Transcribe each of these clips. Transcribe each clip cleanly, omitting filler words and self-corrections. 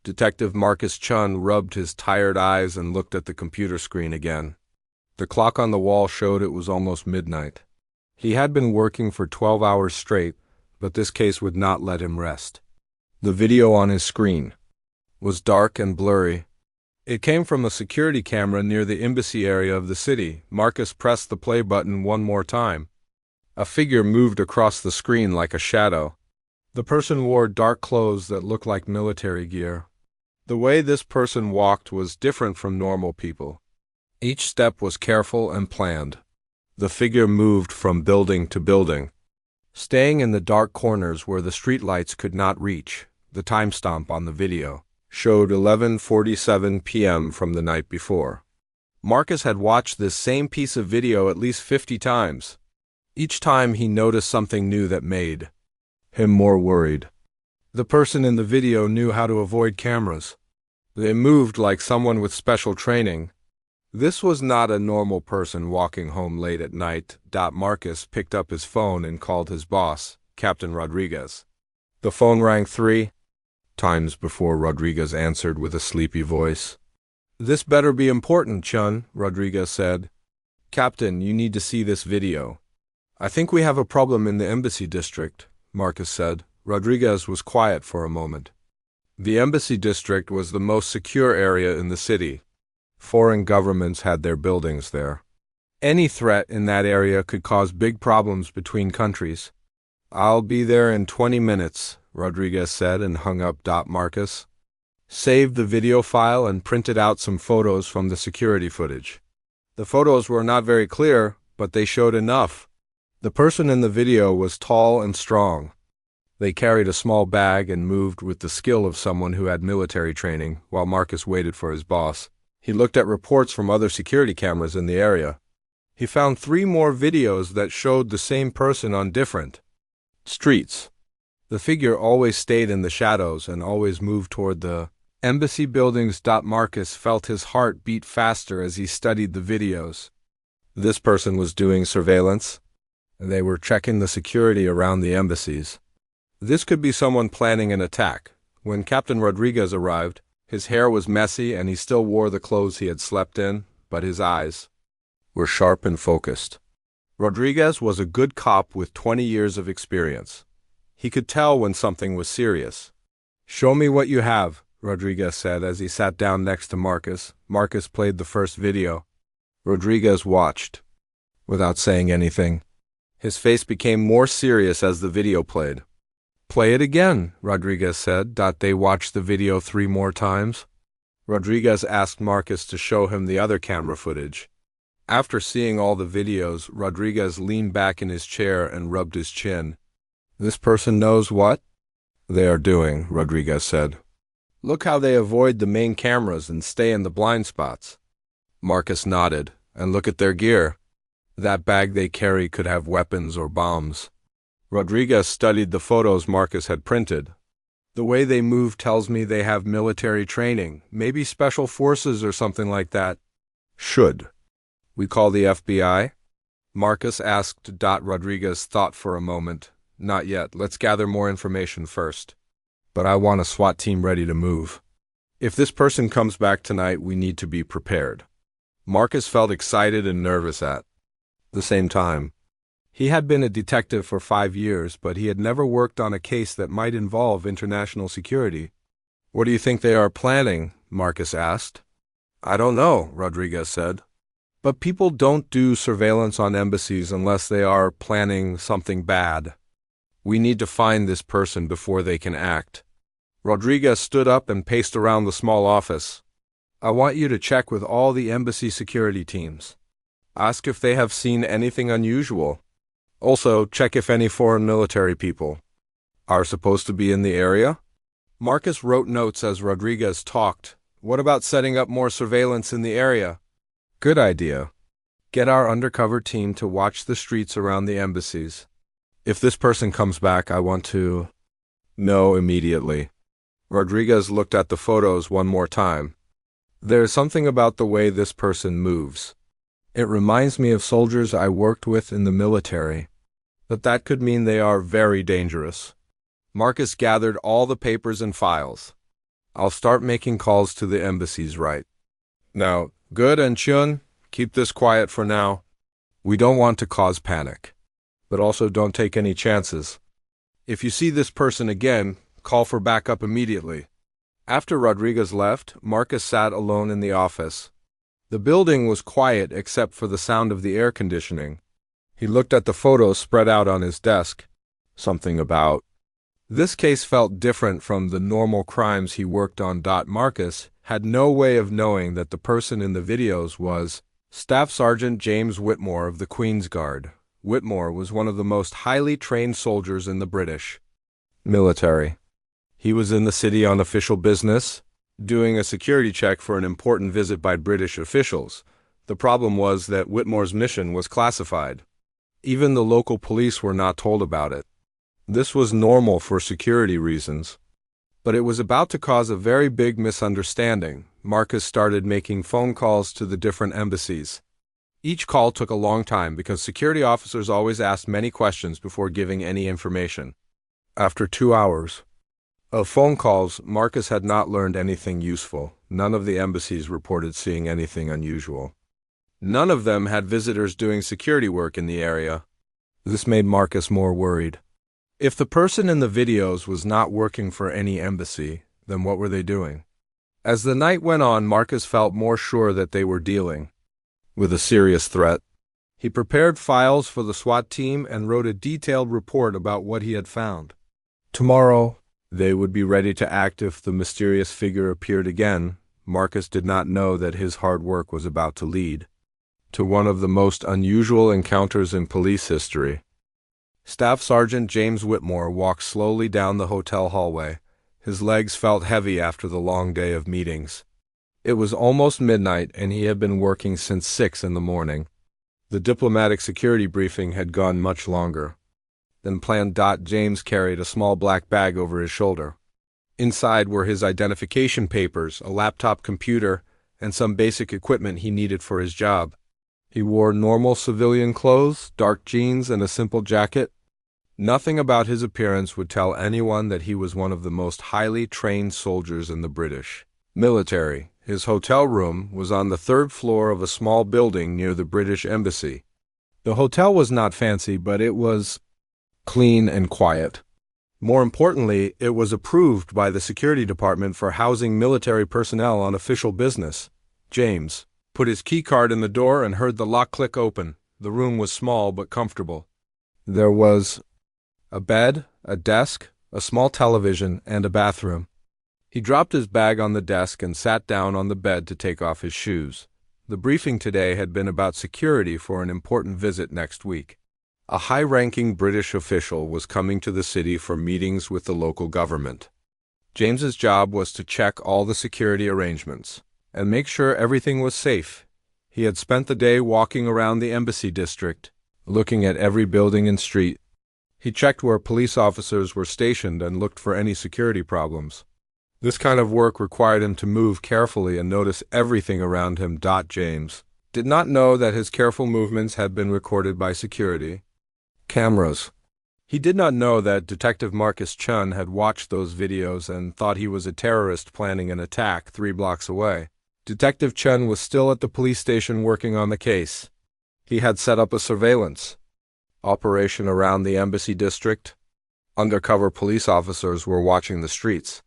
Detective Marcus Chun rubbed his tired eyes and looked at the computer screen again. The clock on the wall showed it was almost midnight. He had been working for 12 hours straight, but this case would not let him rest. The video on his screen was dark and blurry. It came from a security camera near the embassy area of the city. Marcus pressed the play button one more time. A figure moved across the screen like a shadow. The person wore dark clothes that looked like military gear. The way this person walked was different from normal people. Each step was careful and planned. The figure moved from building to building, staying in the dark corners where the streetlights could not reach. The timestamp on the video showed 11:47 p.m. from the night before. Marcus had watched this same piece of video at least 50 times. Each time he noticed something new that made him more worried. The person in the video knew how to avoid cameras. They moved like someone with special training. This was not a normal person walking home late at night. Marcus picked up his phone and called his boss, Captain Rodriguez. The phone rang 3 times before Rodriguez answered with a sleepy voice. "This better be important, Chun," Rodriguez said. "Captain, you need to see this video." "I think we have a problem in the embassy district," Marcus said. Rodriguez was quiet for a moment. The embassy district was the most secure area in the city. Foreign governments had their buildings there. Any threat in that area could cause big problems between countries. "I'll be there in 20 minutes, Rodriguez said and hung up. Marcus saved the video file and printed out some photos from the security footage. The photos were not very clear, but they showed enough. The person in the video was tall and strong. They carried a small bag and moved with the skill of someone who had military training while Marcus waited for his boss. He looked at reports from other security cameras in the area. He found 3 more videos that showed the same person on different streets. The figure always stayed in the shadows and always moved toward the embassy buildings. Marcus felt his heart beat faster as he studied the videos. This person was doing surveillance. They were checking the security around the embassies. This could be someone planning an attack. When Captain Rodriguez arrived, his hair was messy and he still wore the clothes he had slept in, but his eyes were sharp and focused. Rodriguez was a good cop with 20 years of experience. He could tell when something was serious. "Show me what you have," Rodriguez said as he sat down next to Marcus. Marcus played the first video. Rodriguez watched, without saying anything. His face became more serious as the video played. "Play it again," Rodriguez said. They watched the video 3 more times. Rodriguez asked Marcus to show him the other camera footage. After seeing all the videos, Rodriguez leaned back in his chair and rubbed his chin. "This person knows what they are doing," Rodriguez said. "Look how they avoid the main cameras and stay in the blind spots." Marcus nodded. "And look at their gear. That bag they carry could have weapons or bombs." Rodriguez studied the photos Marcus had printed. "The way they move tells me they have military training, maybe special forces or something like that." "Should we call the FBI?" Marcus asked. Rodriguez thought for a moment. "Not yet. Let's gather more information first. But I want a SWAT team ready to move. If this person comes back tonight, we need to be prepared." Marcus felt excited and nervous at the same time. He had been a detective for 5 years, but he had never worked on a case that might involve international security. "What do you think they are planning?" Marcus asked. "I don't know," Rodriguez said. "But people don't do surveillance on embassies unless they are planning something bad. We need to find this person before they can act." Rodriguez stood up and paced around the small office. "I want you to check with all the embassy security teams. Ask if they have seen anything unusual. Also, check if any foreign military people are supposed to be in the area." Marcus wrote notes as Rodriguez talked. "What about setting up more surveillance in the area?" "Good idea. Get our undercover team to watch the streets around the embassies. If this person comes back, I want to know immediately." Rodriguez looked at the photos one more time. "There is something about the way this person moves. It reminds me of soldiers I worked with in the military. But that could mean they are very dangerous." Marcus gathered all the papers and files. I'll start making calls to the embassies right now. Good, and Chun, keep this quiet for now. We don't want to cause panic, but also don't take any chances. If you see this person again, call for backup immediately. After Rodriguez left, Marcus sat alone in the office. The building was quiet except for the sound of the air conditioning. He looked at the photos spread out on his desk. Something about this case felt different from the normal crimes he worked on. Marcus had no way of knowing that the person in the videos was Staff Sergeant James Whitmore of the Queen's Guard. Whitmore was one of the most highly trained soldiers in the British military. He was in the city on official business, doing a security check for an important visit by British officials. The problem was that Whitmore's mission was classified. Even the local police were not told about it. This was normal for security reasons. But it was about to cause a very big misunderstanding. Marcus started making phone calls to the different embassies. Each call took a long time because security officers always asked many questions before giving any information. After 2 hours of phone calls, Marcus had not learned anything useful. None of the embassies reported seeing anything unusual. None of them had visitors doing security work in the area. This made Marcus more worried. If the person in the videos was not working for any embassy, then what were they doing? As the night went on, Marcus felt more sure that they were dealing with a serious threat. He prepared files for the SWAT team and wrote a detailed report about what he had found. Tomorrow, they would be ready to act if the mysterious figure appeared again. Marcus did not know that his hard work was about to lead to one of the most unusual encounters in police history. Staff Sergeant James Whitmore walked slowly down the hotel hallway. His legs felt heavy after the long day of meetings. It was almost midnight, and he had been working since 6 in the morning. The diplomatic security briefing had gone much longer than planned. James carried a small black bag over his shoulder. Inside were his identification papers, a laptop computer, and some basic equipment he needed for his job. He wore normal civilian clothes, dark jeans, and a simple jacket. Nothing about his appearance would tell anyone that he was one of the most highly trained soldiers in the British military. His hotel room was on the 3rd floor of a small building near the British Embassy. The hotel was not fancy, but it was clean and quiet. More importantly, it was approved by the security department for housing military personnel on official business. James put his key card in the door and heard the lock click open. The room was small but comfortable. There was a bed, a desk, a small television, and a bathroom. He dropped his bag on the desk and sat down on the bed to take off his shoes. The briefing today had been about security for an important visit next week. A high-ranking British official was coming to the city for meetings with the local government. James's job was to check all the security arrangements and make sure everything was safe. He had spent the day walking around the embassy district, looking at every building and street. He checked where police officers were stationed and looked for any security problems. This kind of work required him to move carefully and notice everything around him. James did not know that his careful movements had been recorded by security cameras. He did not know that Detective Marcus Chun had watched those videos and thought he was a terrorist planning an attack 3 blocks away. Detective Chun was still at the police station working on the case. He had set up a surveillance operation around the embassy district. Undercover police officers were watching the streets.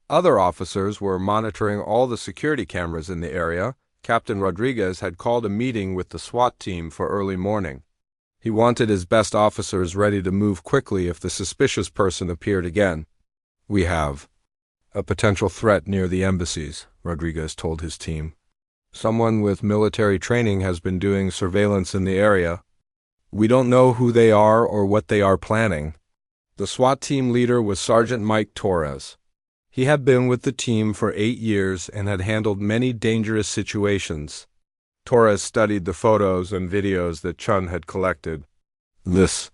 Other officers were monitoring all the security cameras in the area. Captain Rodriguez had called a meeting with the SWAT team for early morning. He wanted his best officers ready to move quickly if the suspicious person appeared again. "We have a potential threat near the embassies," Rodriguez told his team. "Someone with military training has been doing surveillance in the area. We don't know who they are or what they are planning." The SWAT team leader was Sergeant Mike Torres. He had been with the team for 8 years and had handled many dangerous situations. Torres studied the photos and videos that Chun had collected. "This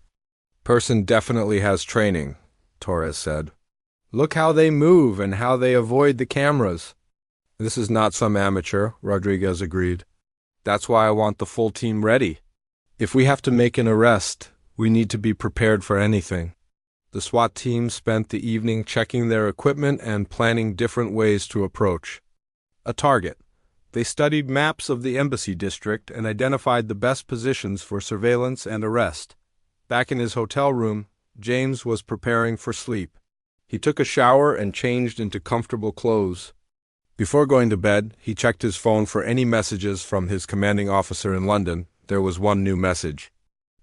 person definitely has training," Torres said. "Look how they move and how they avoid the cameras." "This is not some amateur," Rodriguez agreed. "That's why I want the full team ready. If we have to make an arrest, we need to be prepared for anything." The SWAT team spent the evening checking their equipment and planning different ways to approach a target. They studied maps of the embassy district and identified the best positions for surveillance and arrest. Back in his hotel room, James was preparing for sleep. He took a shower and changed into comfortable clothes. Before going to bed, he checked his phone for any messages from his commanding officer in London. There was one new message.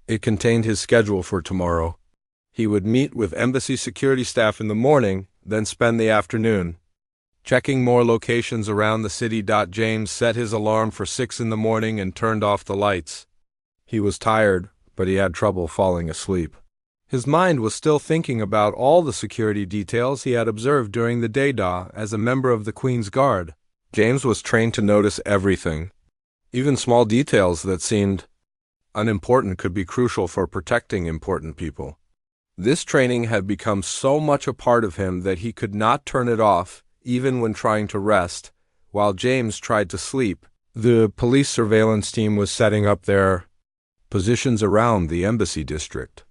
It contained his schedule for tomorrow. He would meet with embassy security staff in the morning, then spend the afternoon checking more locations around the city. James set his alarm for 6 in the morning and turned off the lights. He was tired, but he had trouble falling asleep. His mind was still thinking about all the security details he had observed during the day. As a member of the Queen's Guard, James was trained to notice everything. Even small details that seemed unimportant could be crucial for protecting important people. This training had become so much a part of him that he could not turn it off, even when trying to rest. While James tried to sleep, the police surveillance team was setting up their positions around the embassy district.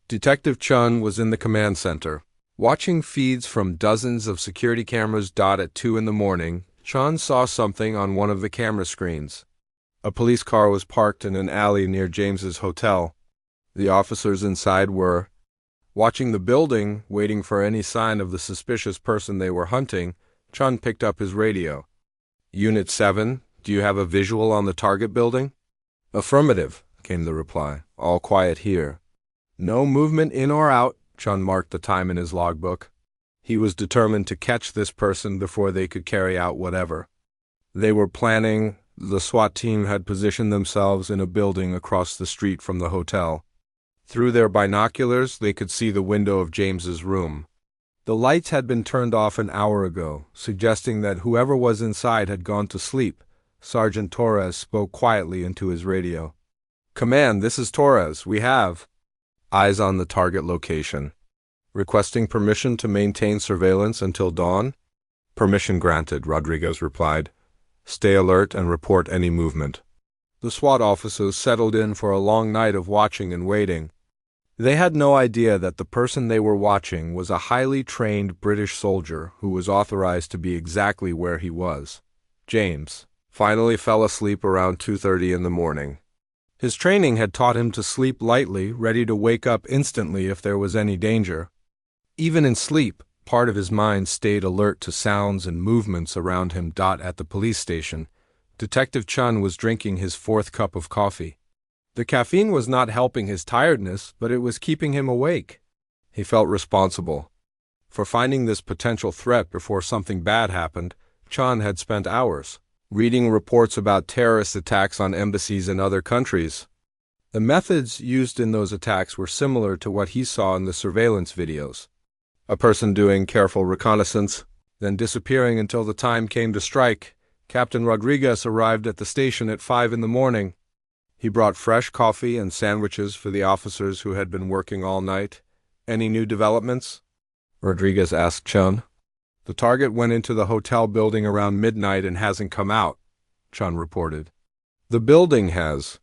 Detective Chun was in the command center, watching feeds from dozens of security cameras. At 2 in the morning, Chun saw something on one of the camera screens. A police car was parked in an alley near James's hotel. The officers inside were watching the building, waiting for any sign of the suspicious person they were hunting. Chun picked up his radio. "Unit 7, do you have a visual on the target building?" "Affirmative," came the reply. "All quiet here." "No movement in or out." Chun marked the time in his logbook. He was determined to catch this person before they could carry out whatever they were planning. The SWAT team had positioned themselves in a building across the street from the hotel. Through their binoculars, they could see the window of James's room. The lights had been turned off an hour ago, suggesting that whoever was inside had gone to sleep. Sergeant Torres spoke quietly into his radio. "Command, this is Torres. We have eyes on the target location. Requesting permission to maintain surveillance until dawn?" "Permission granted," Rodriguez replied. "Stay alert and report any movement." The SWAT officers settled in for a long night of watching and waiting. They had no idea that the person they were watching was a highly trained British soldier who was authorized to be exactly where he was. James finally fell asleep around 2:30 in the morning. His training had taught him to sleep lightly, ready to wake up instantly if there was any danger. Even in sleep, part of his mind stayed alert to sounds and movements around him. At the police station, Detective Chun was drinking his 4th cup of coffee. The caffeine was not helping his tiredness, but it was keeping him awake. He felt responsible for finding this potential threat before something bad happened. Chun had spent hours reading reports about terrorist attacks on embassies in other countries. The methods used in those attacks were similar to what he saw in the surveillance videos. A person doing careful reconnaissance, then disappearing until the time came to strike. Captain Rodriguez arrived at the station at 5 in the morning. He brought fresh coffee and sandwiches for the officers who had been working all night. "Any new developments?" Rodriguez asked Chun. "The target went into the hotel building around midnight and hasn't come out," Chun reported. "The building has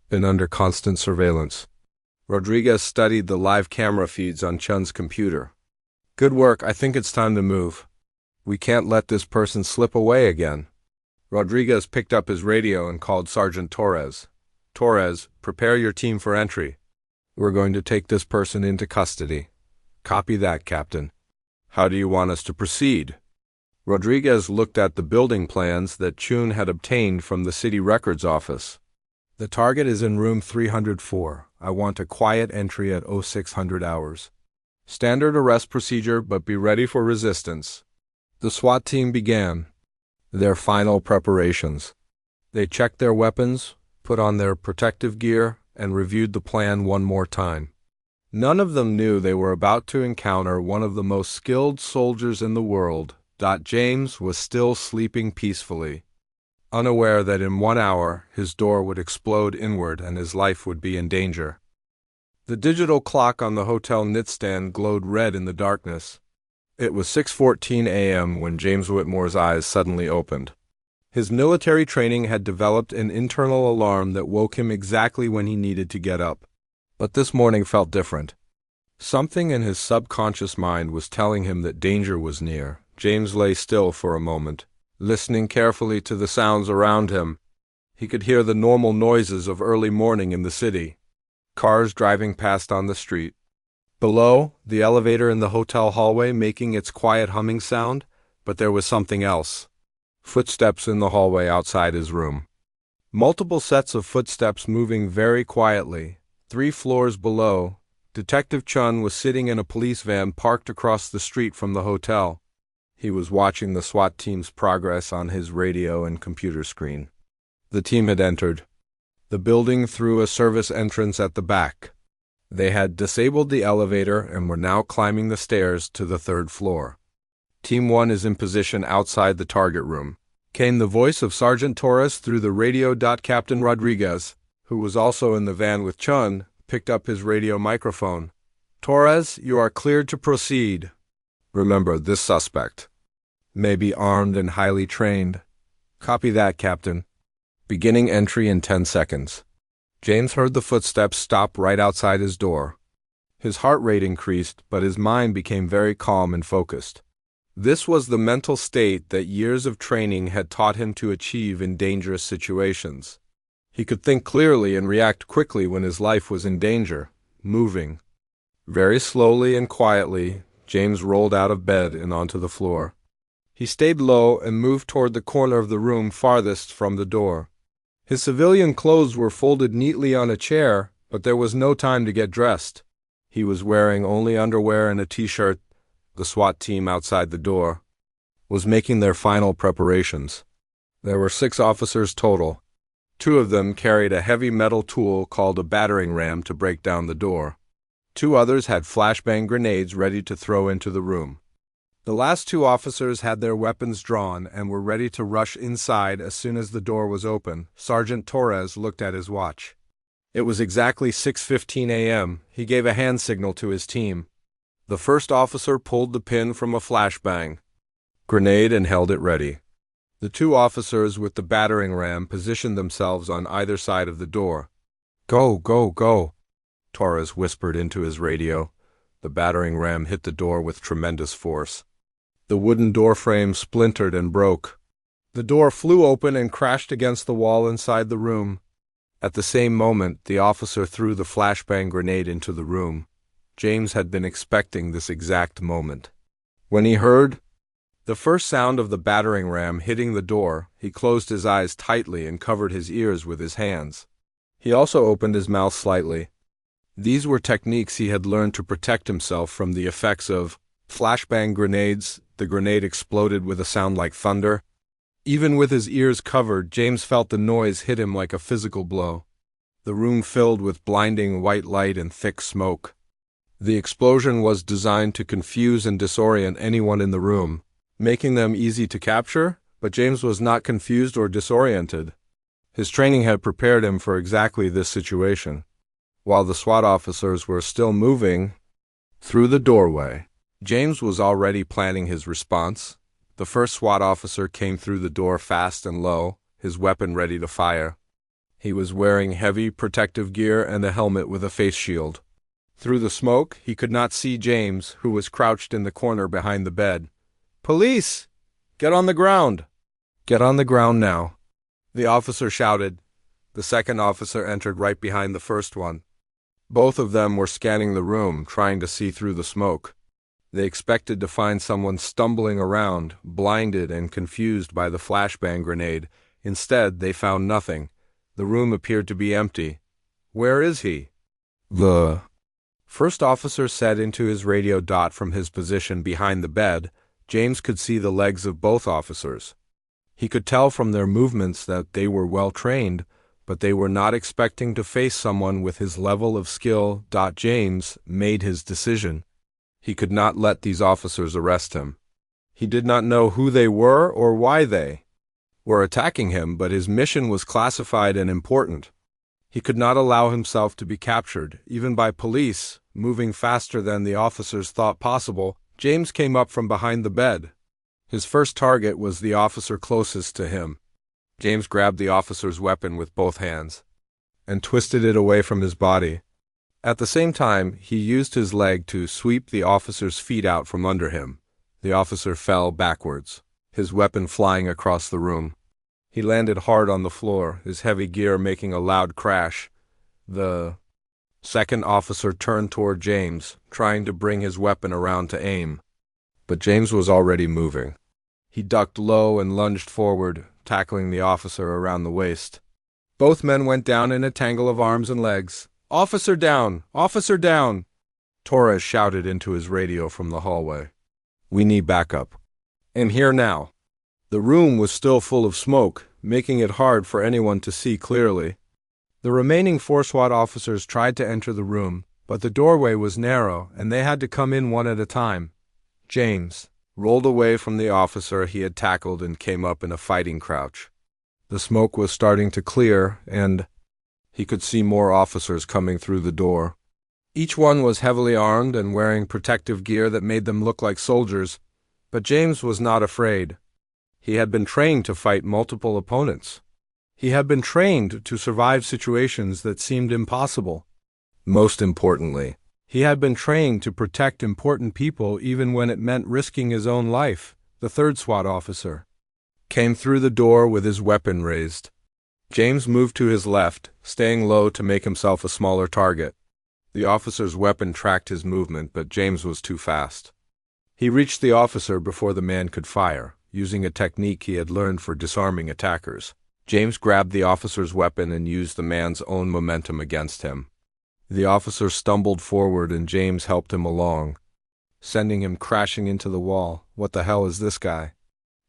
been under constant surveillance." Rodriguez studied the live camera feeds on Chun's computer. "Good work. I think it's time to move. We can't let this person slip away again." Rodriguez picked up his radio and called Sergeant Torres. "Torres, prepare your team for entry. We're going to take this person into custody." "Copy that, Captain." "How do you want us to proceed?" Rodriguez looked at the building plans that Chun had obtained from the city records office. "The target is in room 304. I want a quiet entry at 0600 hours. Standard arrest procedure, but be ready for resistance." The SWAT team began their final preparations. They checked their weapons, put on their protective gear, and reviewed the plan one more time. None of them knew they were about to encounter one of the most skilled soldiers in the world. James was still sleeping peacefully, unaware that in 1 hour his door would explode inward and his life would be in danger. The digital clock on the hotel nightstand glowed red in the darkness. It was 6:14 a.m. when James Whitmore's eyes suddenly opened. His military training had developed an internal alarm that woke him exactly when he needed to get up. But this morning felt different. Something in his subconscious mind was telling him that danger was near. James lay still for a moment, listening carefully to the sounds around him. He could hear the normal noises of early morning in the city. Cars driving past on the street. Below, the elevator in the hotel hallway making its quiet humming sound, but there was something else. Footsteps in the hallway outside his room. Multiple sets of footsteps moving very quietly. 3 floors below, Detective Chun was sitting in a police van parked across the street from the hotel. He was watching the SWAT team's progress on his radio and computer screen. The team had entered the building through a service entrance at the back. They had disabled the elevator and were now climbing the stairs to the 3rd floor. Team 1 is in position outside the target room. Came the voice of Sergeant Torres through the radio. Captain Rodriguez, who was also in the van with Chun, picked up his radio microphone. Torres, you are cleared to proceed. Remember, this suspect may be armed and highly trained. Copy that, Captain. Beginning entry in 10 seconds. James heard the footsteps stop right outside his door. His heart rate increased, but his mind became very calm and focused. This was the mental state that years of training had taught him to achieve in dangerous situations. He could think clearly and react quickly when his life was in danger. Moving. Very slowly and quietly, James rolled out of bed and onto the floor. He stayed low and moved toward the corner of the room farthest from the door. His civilian clothes were folded neatly on a chair, but there was no time to get dressed. He was wearing only underwear and a t-shirt. The SWAT team outside the door was making their final preparations. There were 6 officers total. 2 of them carried a heavy metal tool called a battering ram to break down the door. 2 others had flashbang grenades ready to throw into the room. The last 2 officers had their weapons drawn and were ready to rush inside as soon as the door was open. Sergeant Torres looked at his watch. It was exactly 6:15 a.m. He gave a hand signal to his team. The first officer pulled the pin from a flashbang grenade and held it ready. The 2 officers with the battering ram positioned themselves on either side of the door. Go, go, go, Torres whispered into his radio. The battering ram hit the door with tremendous force. The wooden door frame splintered and broke. The door flew open and crashed against the wall inside the room. At the same moment, the officer threw the flashbang grenade into the room. James had been expecting this exact moment. When he heard the first sound of the battering ram hitting the door, he closed his eyes tightly and covered his ears with his hands. He also opened his mouth slightly. These were techniques he had learned to protect himself from the effects of flashbang grenades. The grenade exploded with a sound like thunder. Even with his ears covered, James felt the noise hit him like a physical blow. The room filled with blinding white light and thick smoke. The explosion was designed to confuse and disorient anyone in the room, making them easy to capture, but James was not confused or disoriented. His training had prepared him for exactly this situation. While the SWAT officers were still moving through the doorway, James was already planning his response. The first SWAT officer came through the door fast and low, his weapon ready to fire. He was wearing heavy protective gear and a helmet with a face shield. Through the smoke, he could not see James, who was crouched in the corner behind the bed. "Police! Get on the ground! Get on the ground now!" The officer shouted. The second officer entered right behind the first one. Both of them were scanning the room, trying to see through the smoke. They expected to find someone stumbling around, blinded and confused by the flashbang grenade. Instead, they found nothing. The room appeared to be empty. "Where is he?" The first officer said into his radio. From his position behind the bed, James could see the legs of both officers. He could tell from their movements that they were well trained, but they were not expecting to face someone with his level of skill. James made his decision. He could not let these officers arrest him. He did not know who they were or why they were attacking him, but his mission was classified and important. He could not allow himself to be captured, even by police. Moving faster than the officers thought possible, James came up from behind the bed. His first target was the officer closest to him. James grabbed the officer's weapon with both hands and twisted it away from his body. At the same time, he used his leg to sweep the officer's feet out from under him. The officer fell backwards, his weapon flying across the room. He landed hard on the floor, his heavy gear making a loud crash. The second officer turned toward James, trying to bring his weapon around to aim. But James was already moving. He ducked low and lunged forward, tackling the officer around the waist. Both men went down in a tangle of arms and legs. "Officer down! Officer down!" Torres shouted into his radio from the hallway. "We need backup. I'm here now." The room was still full of smoke, making it hard for anyone to see clearly. The remaining 4 SWAT officers tried to enter the room, but the doorway was narrow and they had to come in one at a time. James rolled away from the officer he had tackled and came up in a fighting crouch. The smoke was starting to clear, and he could see more officers coming through the door. Each one was heavily armed and wearing protective gear that made them look like soldiers, but James was not afraid. He had been trained to fight multiple opponents. He had been trained to survive situations that seemed impossible. Most importantly, he had been trained to protect important people even when it meant risking his own life. The third SWAT officer came through the door with his weapon raised. James moved to his left, staying low to make himself a smaller target. The officer's weapon tracked his movement, but James was too fast. He reached the officer before the man could fire, using a technique he had learned for disarming attackers. James grabbed the officer's weapon and used the man's own momentum against him. The officer stumbled forward and James helped him along, sending him crashing into the wall. "What the hell is this guy?"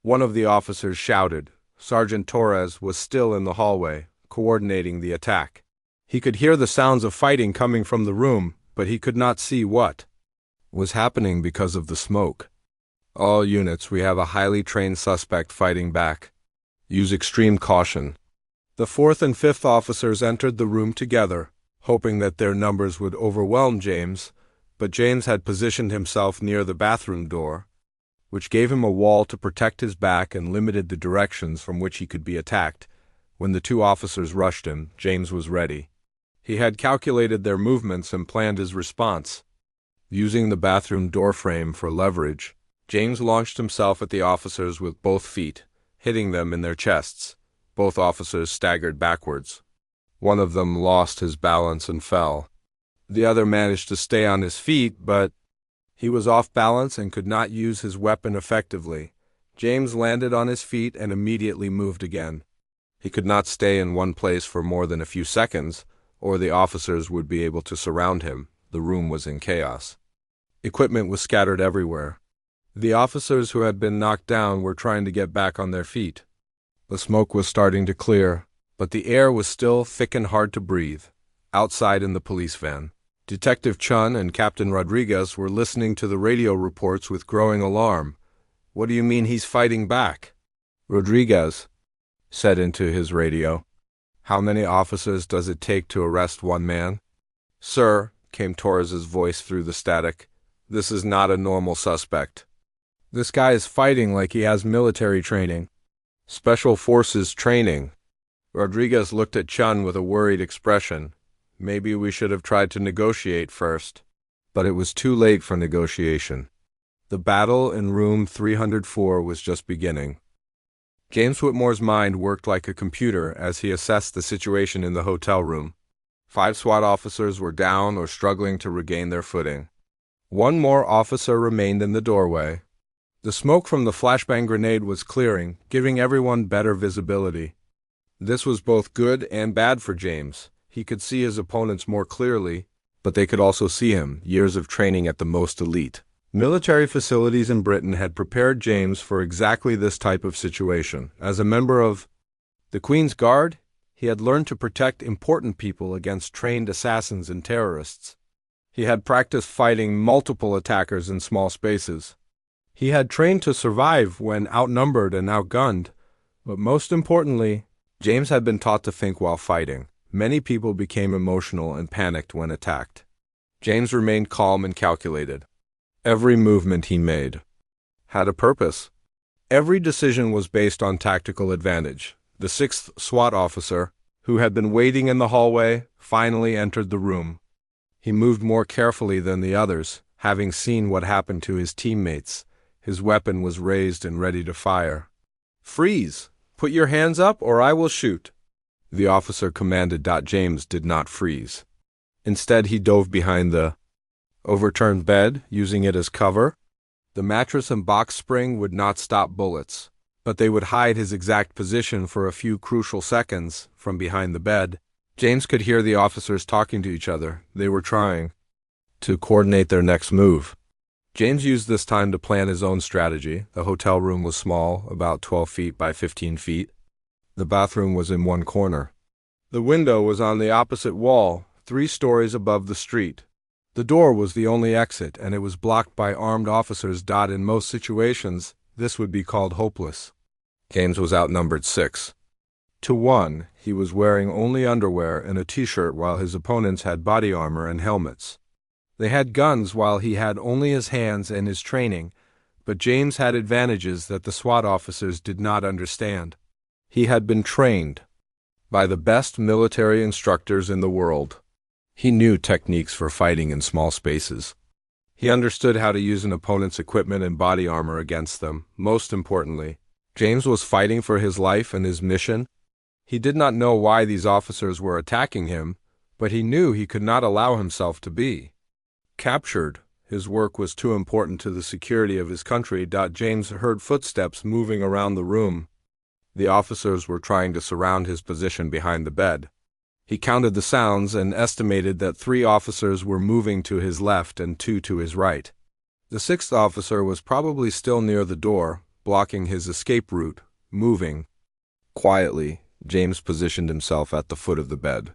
One of the officers shouted. Sergeant Torres was still in the hallway, coordinating the attack. He could hear the sounds of fighting coming from the room, but he could not see what was happening because of the smoke. "All units, we have a highly trained suspect fighting back. Use extreme caution." The 4th and 5th officers entered the room together, hoping that their numbers would overwhelm James, but James had positioned himself near the bathroom door, which gave him a wall to protect his back and limited the directions from which he could be attacked. When the 2 officers rushed him, James was ready. He had calculated their movements and planned his response. Using the bathroom doorframe for leverage, James launched himself at the officers with both feet, hitting them in their chests. Both officers staggered backwards. One of them lost his balance and fell. The other managed to stay on his feet, but he was off balance and could not use his weapon effectively. James landed on his feet and immediately moved again. He could not stay in one place for more than a few seconds, or the officers would be able to surround him. The room was in chaos. Equipment was scattered everywhere. The officers who had been knocked down were trying to get back on their feet. The smoke was starting to clear, but the air was still thick and hard to breathe. Outside in the police van, Detective Chun and Captain Rodriguez were listening to the radio reports with growing alarm. "What do you mean he's fighting back?" Rodriguez said into his radio. "How many officers does it take to arrest one man?" "Sir," came Torres's voice through the static, "this is not a normal suspect. This guy is fighting like he has military training. Special forces training." Rodriguez looked at Chun with a worried expression. "Maybe we should have tried to negotiate first." But it was too late for negotiation. The battle in room 304 was just beginning. James Whitmore's mind worked like a computer as he assessed the situation in the hotel room. 5 SWAT officers were down or struggling to regain their footing. 1 more officer remained in the doorway. The smoke from the flashbang grenade was clearing, giving everyone better visibility. This was both good and bad for James. He could see his opponents more clearly, but they could also see him, years of training at the most elite. Military facilities in Britain had prepared James for exactly this type of situation. As a member of the Queen's Guard, he had learned to protect important people against trained assassins and terrorists. He had practiced fighting multiple attackers in small spaces. He had trained to survive when outnumbered and outgunned, but most importantly, James had been taught to think while fighting. Many people became emotional and panicked when attacked. James remained calm and calculated. Every movement he made had a purpose. Every decision was based on tactical advantage. The 6th SWAT officer, who had been waiting in the hallway, finally entered the room. He moved more carefully than the others, having seen what happened to his teammates. His weapon was raised and ready to fire. "Freeze! Put your hands up or I will shoot," the officer commanded. James did not freeze. Instead, he dove behind the overturned bed, using it as cover. The mattress and box spring would not stop bullets, but they would hide his exact position for a few crucial seconds from behind the bed. James could hear the officers talking to each other. They were trying to coordinate their next move. James used this time to plan his own strategy. The hotel room was small, about 12 feet by 15 feet. The bathroom was in one corner. The window was on the opposite wall, 3 stories above the street. The door was the only exit, and it was blocked by armed officers. In most situations, this would be called hopeless. James was outnumbered 6-1. He was wearing only underwear and a t-shirt while his opponents had body armor and helmets. They had guns while he had only his hands and his training, but James had advantages that the SWAT officers did not understand. He had been trained by the best military instructors in the world. He knew techniques for fighting in small spaces. He understood how to use an opponent's equipment and body armor against them. Most importantly, James was fighting for his life and his mission. He did not know why these officers were attacking him, but he knew he could not allow himself to be captured. His work was too important to the security of his country. James heard footsteps moving around the room. The officers were trying to surround his position behind the bed. He counted the sounds and estimated that 3 officers were moving to his left and 2 to his right. The 6th officer was probably still near the door, blocking his escape route, moving. Quietly, James positioned himself at the foot of the bed.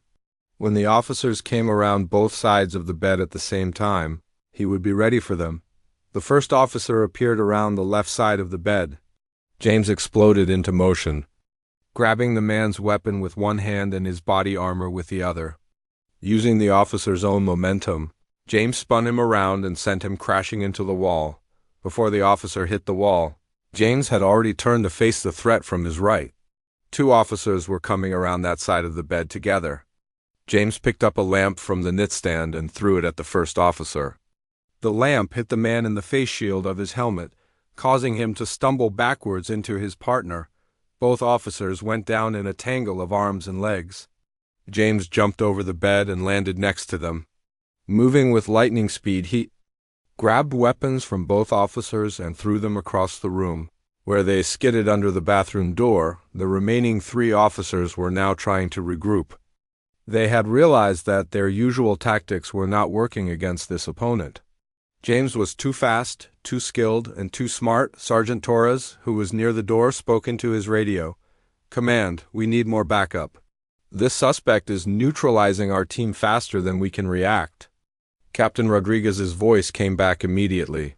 When the officers came around both sides of the bed at the same time, he would be ready for them. The first officer appeared around the left side of the bed. James exploded into motion, grabbing the man's weapon with one hand and his body armor with the other. Using the officer's own momentum, James spun him around and sent him crashing into the wall. Before the officer hit the wall, James had already turned to face the threat from his right. 2 officers were coming around that side of the bed together. James picked up a lamp from the nightstand and threw it at the first officer. The lamp hit the man in the face shield of his helmet, causing him to stumble backwards into his partner. Both officers went down in a tangle of arms and legs. James jumped over the bed and landed next to them. Moving with lightning speed, he grabbed weapons from both officers and threw them across the room, where they skidded under the bathroom door. The remaining 3 officers were now trying to regroup. They had realized that their usual tactics were not working against this opponent. James was too fast, too skilled, and too smart. Sergeant Torres, who was near the door, spoke into his radio. "Command, we need more backup. This suspect is neutralizing our team faster than we can react." Captain Rodriguez's voice came back immediately.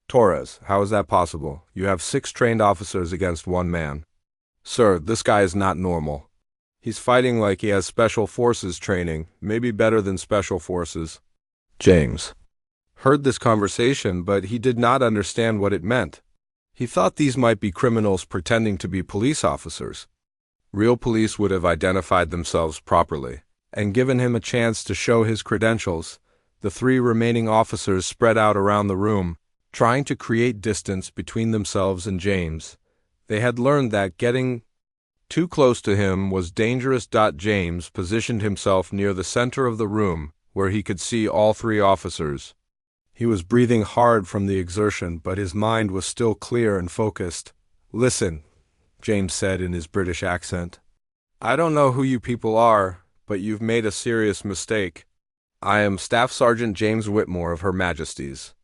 "Torres, how is that possible? You have 6 trained officers against 1 man. Sir, this guy is not normal. He's fighting like he has special forces training, maybe better than special forces." James heard this conversation, but he did not understand what it meant. He thought these might be criminals pretending to be police officers. Real police would have identified themselves properly and given him a chance to show his credentials. The 3 remaining officers spread out around the room, trying to create distance between themselves and James. They had learned that getting too close to him was dangerous. James positioned himself near the center of the room, where he could see all 3 officers. He was breathing hard from the exertion, but his mind was still clear and focused. "Listen," James said in his British accent. "I don't know who you people are, but you've made a serious mistake. I am Staff Sergeant James Whitmore of Her Majesty's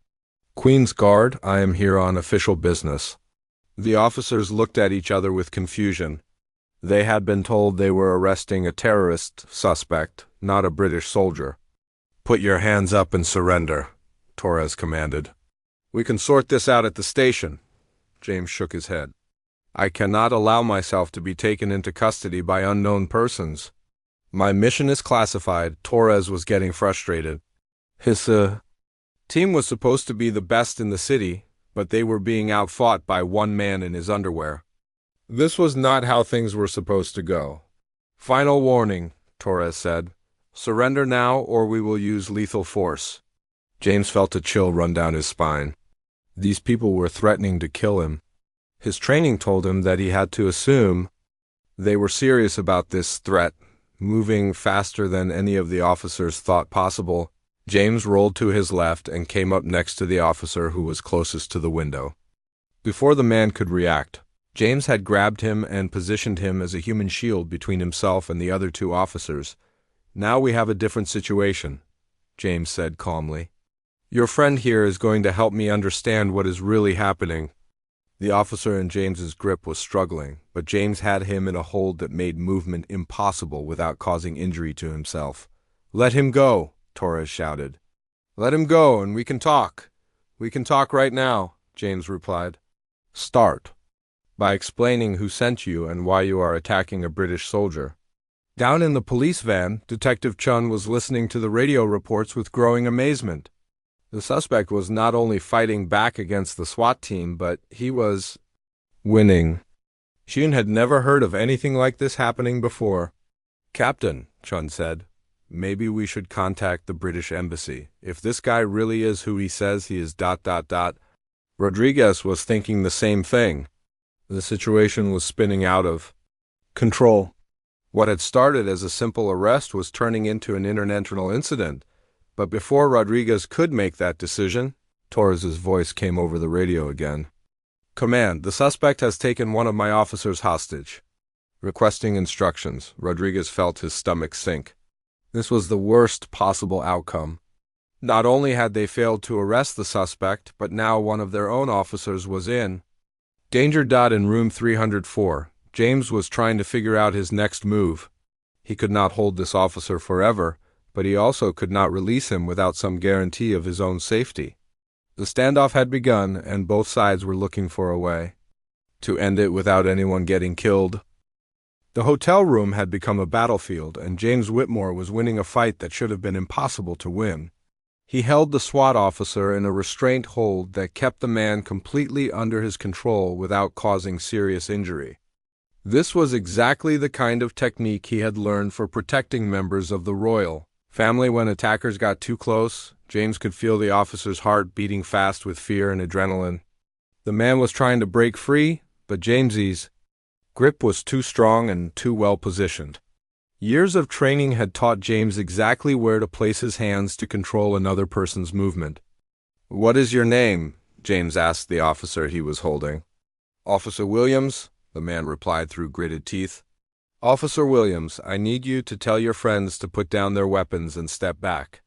Queen's Guard. I am here on official business." The officers looked at each other with confusion. They had been told they were arresting a terrorist suspect, not a British soldier. "Put your hands up and surrender," Torres commanded. "We can sort this out at the station." James shook his head. "I cannot allow myself to be taken into custody by unknown persons. My mission is classified." Torres was getting frustrated. His team was supposed to be the best in the city, but they were being outfought by 1 man in his underwear. This was not how things were supposed to go. "Final warning," Torres said. Surrender now or we will use lethal force. James felt a chill run down his spine. These people were threatening to kill him. His training told him that he had to assume they were serious about this threat, moving faster than any of the officers thought possible. James rolled to his left and came up next to the officer who was closest to the window. Before the man could react, James had grabbed him and positioned him as a human shield between himself and the other two officers. Now we have a different situation, James said calmly. Your friend here is going to help me understand what is really happening. The officer in James's grip was struggling, but James had him in a hold that made movement impossible without causing injury to himself. Let him go, Torres shouted. Let him go and we can talk. We can talk right now, James replied. Start by explaining who sent you and why you are attacking a British soldier. Down in the police van, Detective Chun was listening to the radio reports with growing amazement. The suspect was not only fighting back against the SWAT team, but he was winning. Chun had never heard of anything like this happening before. Captain, Chun said, maybe we should contact the British embassy. If this guy really is who he says he is ... Rodriguez was thinking the same thing. The situation was spinning out of control. What had started as a simple arrest was turning into an international incident. But before Rodriguez could make that decision, Torres's voice came over the radio again. Command, the suspect has taken one of my officers hostage. Requesting instructions, Rodriguez felt his stomach sink. This was the worst possible outcome. Not only had they failed to arrest the suspect, but now one of their own officers was in danger. In room 304, James was trying to figure out his next move. He could not hold this officer forever, but he also could not release him without some guarantee of his own safety. The standoff had begun, and both sides were looking for a way to end it without anyone getting killed. The hotel room had become a battlefield, and James Whitmore was winning a fight that should have been impossible to win. He held the SWAT officer in a restraint hold that kept the man completely under his control without causing serious injury. This was exactly the kind of technique he had learned for protecting members of the royal family when attackers got too close. James could feel the officer's heart beating fast with fear and adrenaline. The man was trying to break free, but James's grip was too strong and too well positioned. Years of training had taught James exactly where to place his hands to control another person's movement. What is your name? James asked the officer he was holding. Officer Williams, the man replied through gritted teeth. Officer Williams, I need you to tell your friends to put down their weapons and step back.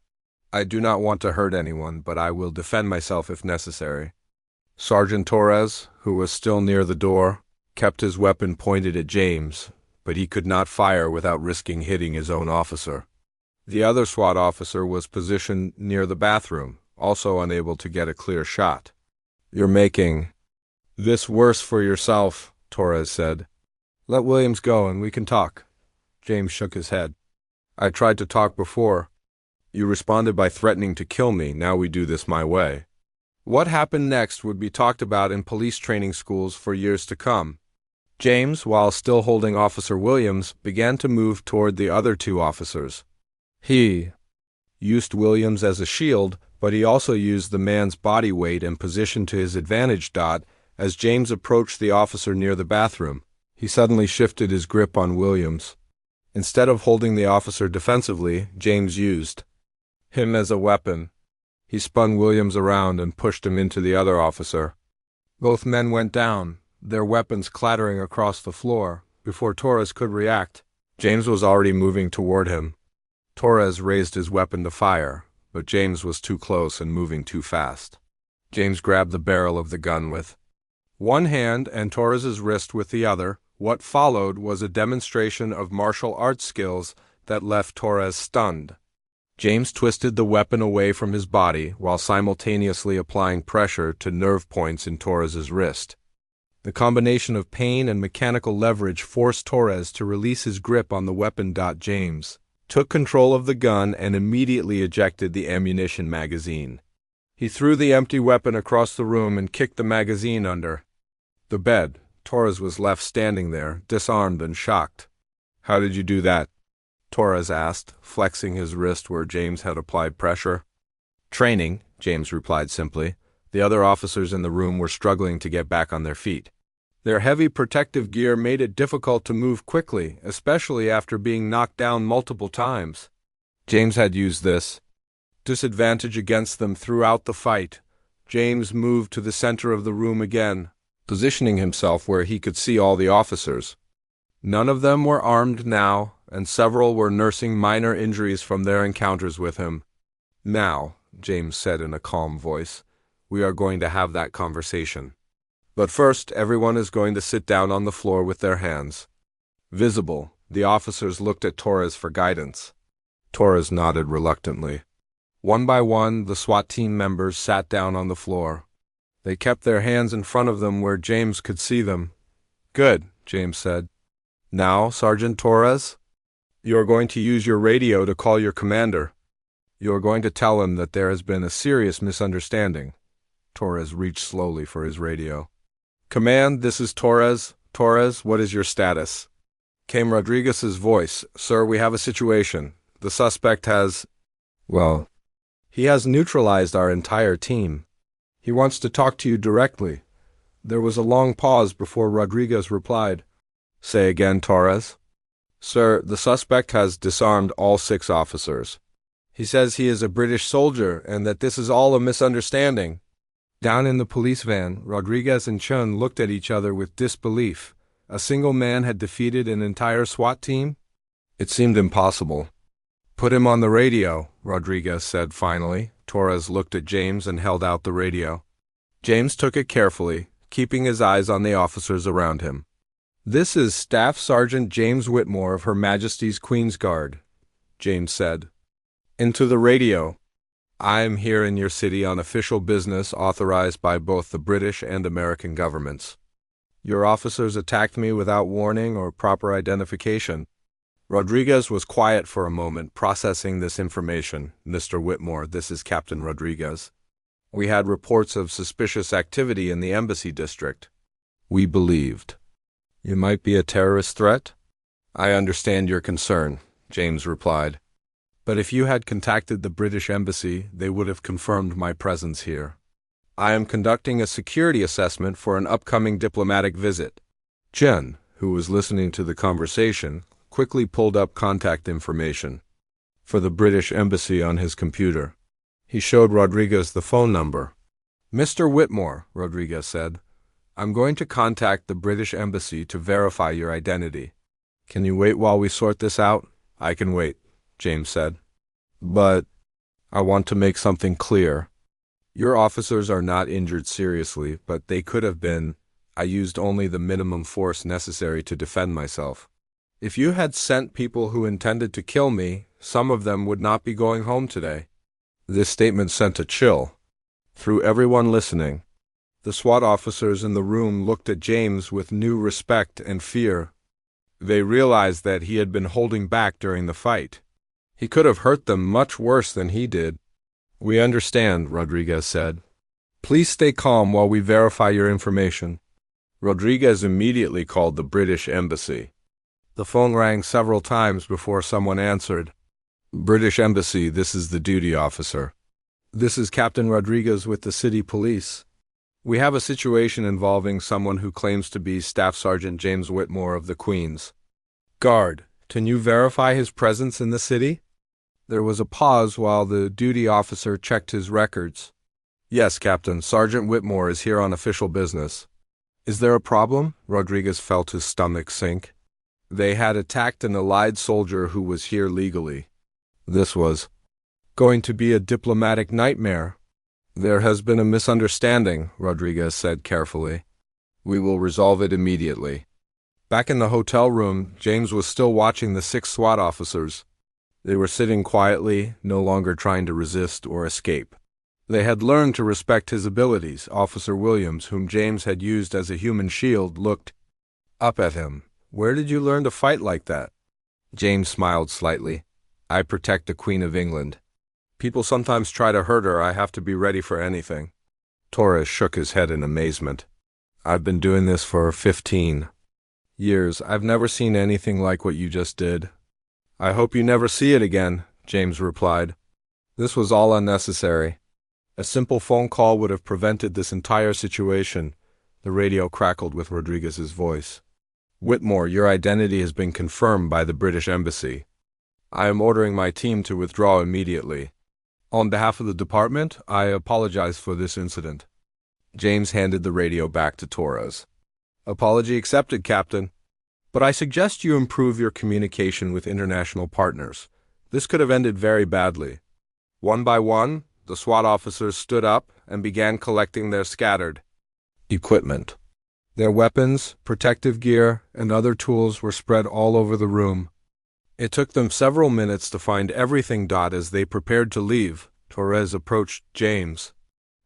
I do not want to hurt anyone, but I will defend myself if necessary. Sergeant Torres, who was still near the door, kept his weapon pointed at James, but he could not fire without risking hitting his own officer. The other SWAT officer was positioned near the bathroom, also unable to get a clear shot. You're making this worse for yourself, Torres said. Let Williams go and we can talk. James shook his head. I tried to talk before. You responded by threatening to kill me. Now we do this my way. What happened next would be talked about in police training schools for years to come. James, while still holding Officer Williams, began to move toward the other two officers. He used Williams as a shield, but he also used the man's body weight and position to his advantage. As James approached the officer near the bathroom, he suddenly shifted his grip on Williams. Instead of holding the officer defensively, James used him as a weapon. He spun Williams around and pushed him into the other officer. Both men went down, their weapons clattering across the floor. Before Torres could react, James was already moving toward him. Torres raised his weapon to fire, but James was too close and moving too fast. James grabbed the barrel of the gun with one hand and Torres's wrist with the other. What followed was a demonstration of martial arts skills that left Torres stunned. James twisted the weapon away from his body while simultaneously applying pressure to nerve points in Torres's wrist. The combination of pain and mechanical leverage forced Torres to release his grip on the weapon. James took control of the gun and immediately ejected the ammunition magazine. He threw the empty weapon across the room and kicked the magazine under the bed. Torres was left standing there, disarmed and shocked. How did you do that? Torres asked, flexing his wrist where James had applied pressure. Training, James replied simply. The other officers in the room were struggling to get back on their feet. Their heavy protective gear made it difficult to move quickly, especially after being knocked down multiple times. James had used this disadvantage against them throughout the fight. James moved to the center of the room again, positioning himself where he could see all the officers. None of them were armed now, and several were nursing minor injuries from their encounters with him. Now, James said in a calm voice, we are going to have that conversation. But first, everyone is going to sit down on the floor with their hands visible. The officers looked at Torres for guidance. Torres nodded reluctantly. One by one, the SWAT team members sat down on the floor. They kept their hands in front of them where James could see them. Good, James said. Now, Sergeant Torres, you are going to use your radio to call your commander. You are going to tell him that there has been a serious misunderstanding. Torres reached slowly for his radio. Command, this is Torres. Torres, what is your status? Came Rodriguez's voice. Sir, we have a situation. The suspect has, well, he has neutralized our entire team. He wants to talk to you directly. There was a long pause before Rodriguez replied. Say again, Torres. Sir, the suspect has disarmed all 6 officers. He says he is a British soldier and that this is all a misunderstanding. Down in the police van, Rodriguez and Chun looked at each other with disbelief. A single man had defeated an entire SWAT team? It seemed impossible. Put him on the radio, Rodriguez said finally. Torres looked at James and held out the radio. James took it carefully, keeping his eyes on the officers around him. This is Staff Sergeant James Whitmore of Her Majesty's Queen's Guard, James said. Into the radio. I am here in your city on official business authorized by both the British and American governments. Your officers attacked me without warning or proper identification. Rodriguez was quiet for a moment, processing this information. Mr. Whitmore, this is Captain Rodriguez. We had reports of suspicious activity in the embassy district. We believed. You might be a terrorist threat? I understand your concern, James replied. But if you had contacted the British embassy, they would have confirmed my presence here. I am conducting a security assessment for an upcoming diplomatic visit. Chen, who was listening to the conversation, quickly pulled up contact information for the British embassy on his computer. He showed Rodriguez the phone number. Mr. Whitmore, Rodriguez said, I'm going to contact the British embassy to verify your identity. Can you wait while we sort this out? I can wait, James said. But I want to make something clear. Your officers are not injured seriously, but they could have been. I used only the minimum force necessary to defend myself. If you had sent people who intended to kill me, some of them would not be going home today. This statement sent a chill through everyone listening. The SWAT officers in the room looked at James with new respect and fear. They realized that he had been holding back during the fight. He could have hurt them much worse than he did. We understand, Rodriguez said. Please stay calm while we verify your information. Rodriguez immediately called the British embassy. The phone rang several times before someone answered. British Embassy, this is the duty officer. This is Captain Rodriguez with the city police. We have a situation involving someone who claims to be Staff Sergeant James Whitmore of the Queen's Guard. Can you verify his presence in the city? There was a pause while the duty officer checked his records. Yes, Captain. Sergeant Whitmore is here on official business. Is there a problem? Rodriguez felt his stomach sink. They had attacked an allied soldier who was here legally. This was going to be a diplomatic nightmare. There has been a misunderstanding, Rodriguez said carefully. We will resolve it immediately. Back in the hotel room, James was still watching the 6 SWAT officers. They were sitting quietly, no longer trying to resist or escape. They had learned to respect his abilities. Officer Williams, whom James had used as a human shield, looked up at him. Where did you learn to fight like that? James smiled slightly. I protect the Queen of England. People sometimes try to hurt her. I have to be ready for anything. Torres shook his head in amazement. I've been doing this for 15 years. I've never seen anything like what you just did. I hope you never see it again, James replied. This was all unnecessary. A simple phone call would have prevented this entire situation. The radio crackled with Rodriguez's voice. Whitmore, your identity has been confirmed by the British Embassy. I am ordering my team to withdraw immediately. On behalf of the department, I apologize for this incident. James handed the radio back to Torres. Apology accepted, Captain. But I suggest you improve your communication with international partners. This could have ended very badly. One by one, the SWAT officers stood up and began collecting their scattered equipment. Their weapons, protective gear, and other tools were spread all over the room. It took them several minutes to find everything. As they prepared to leave, Torres approached James.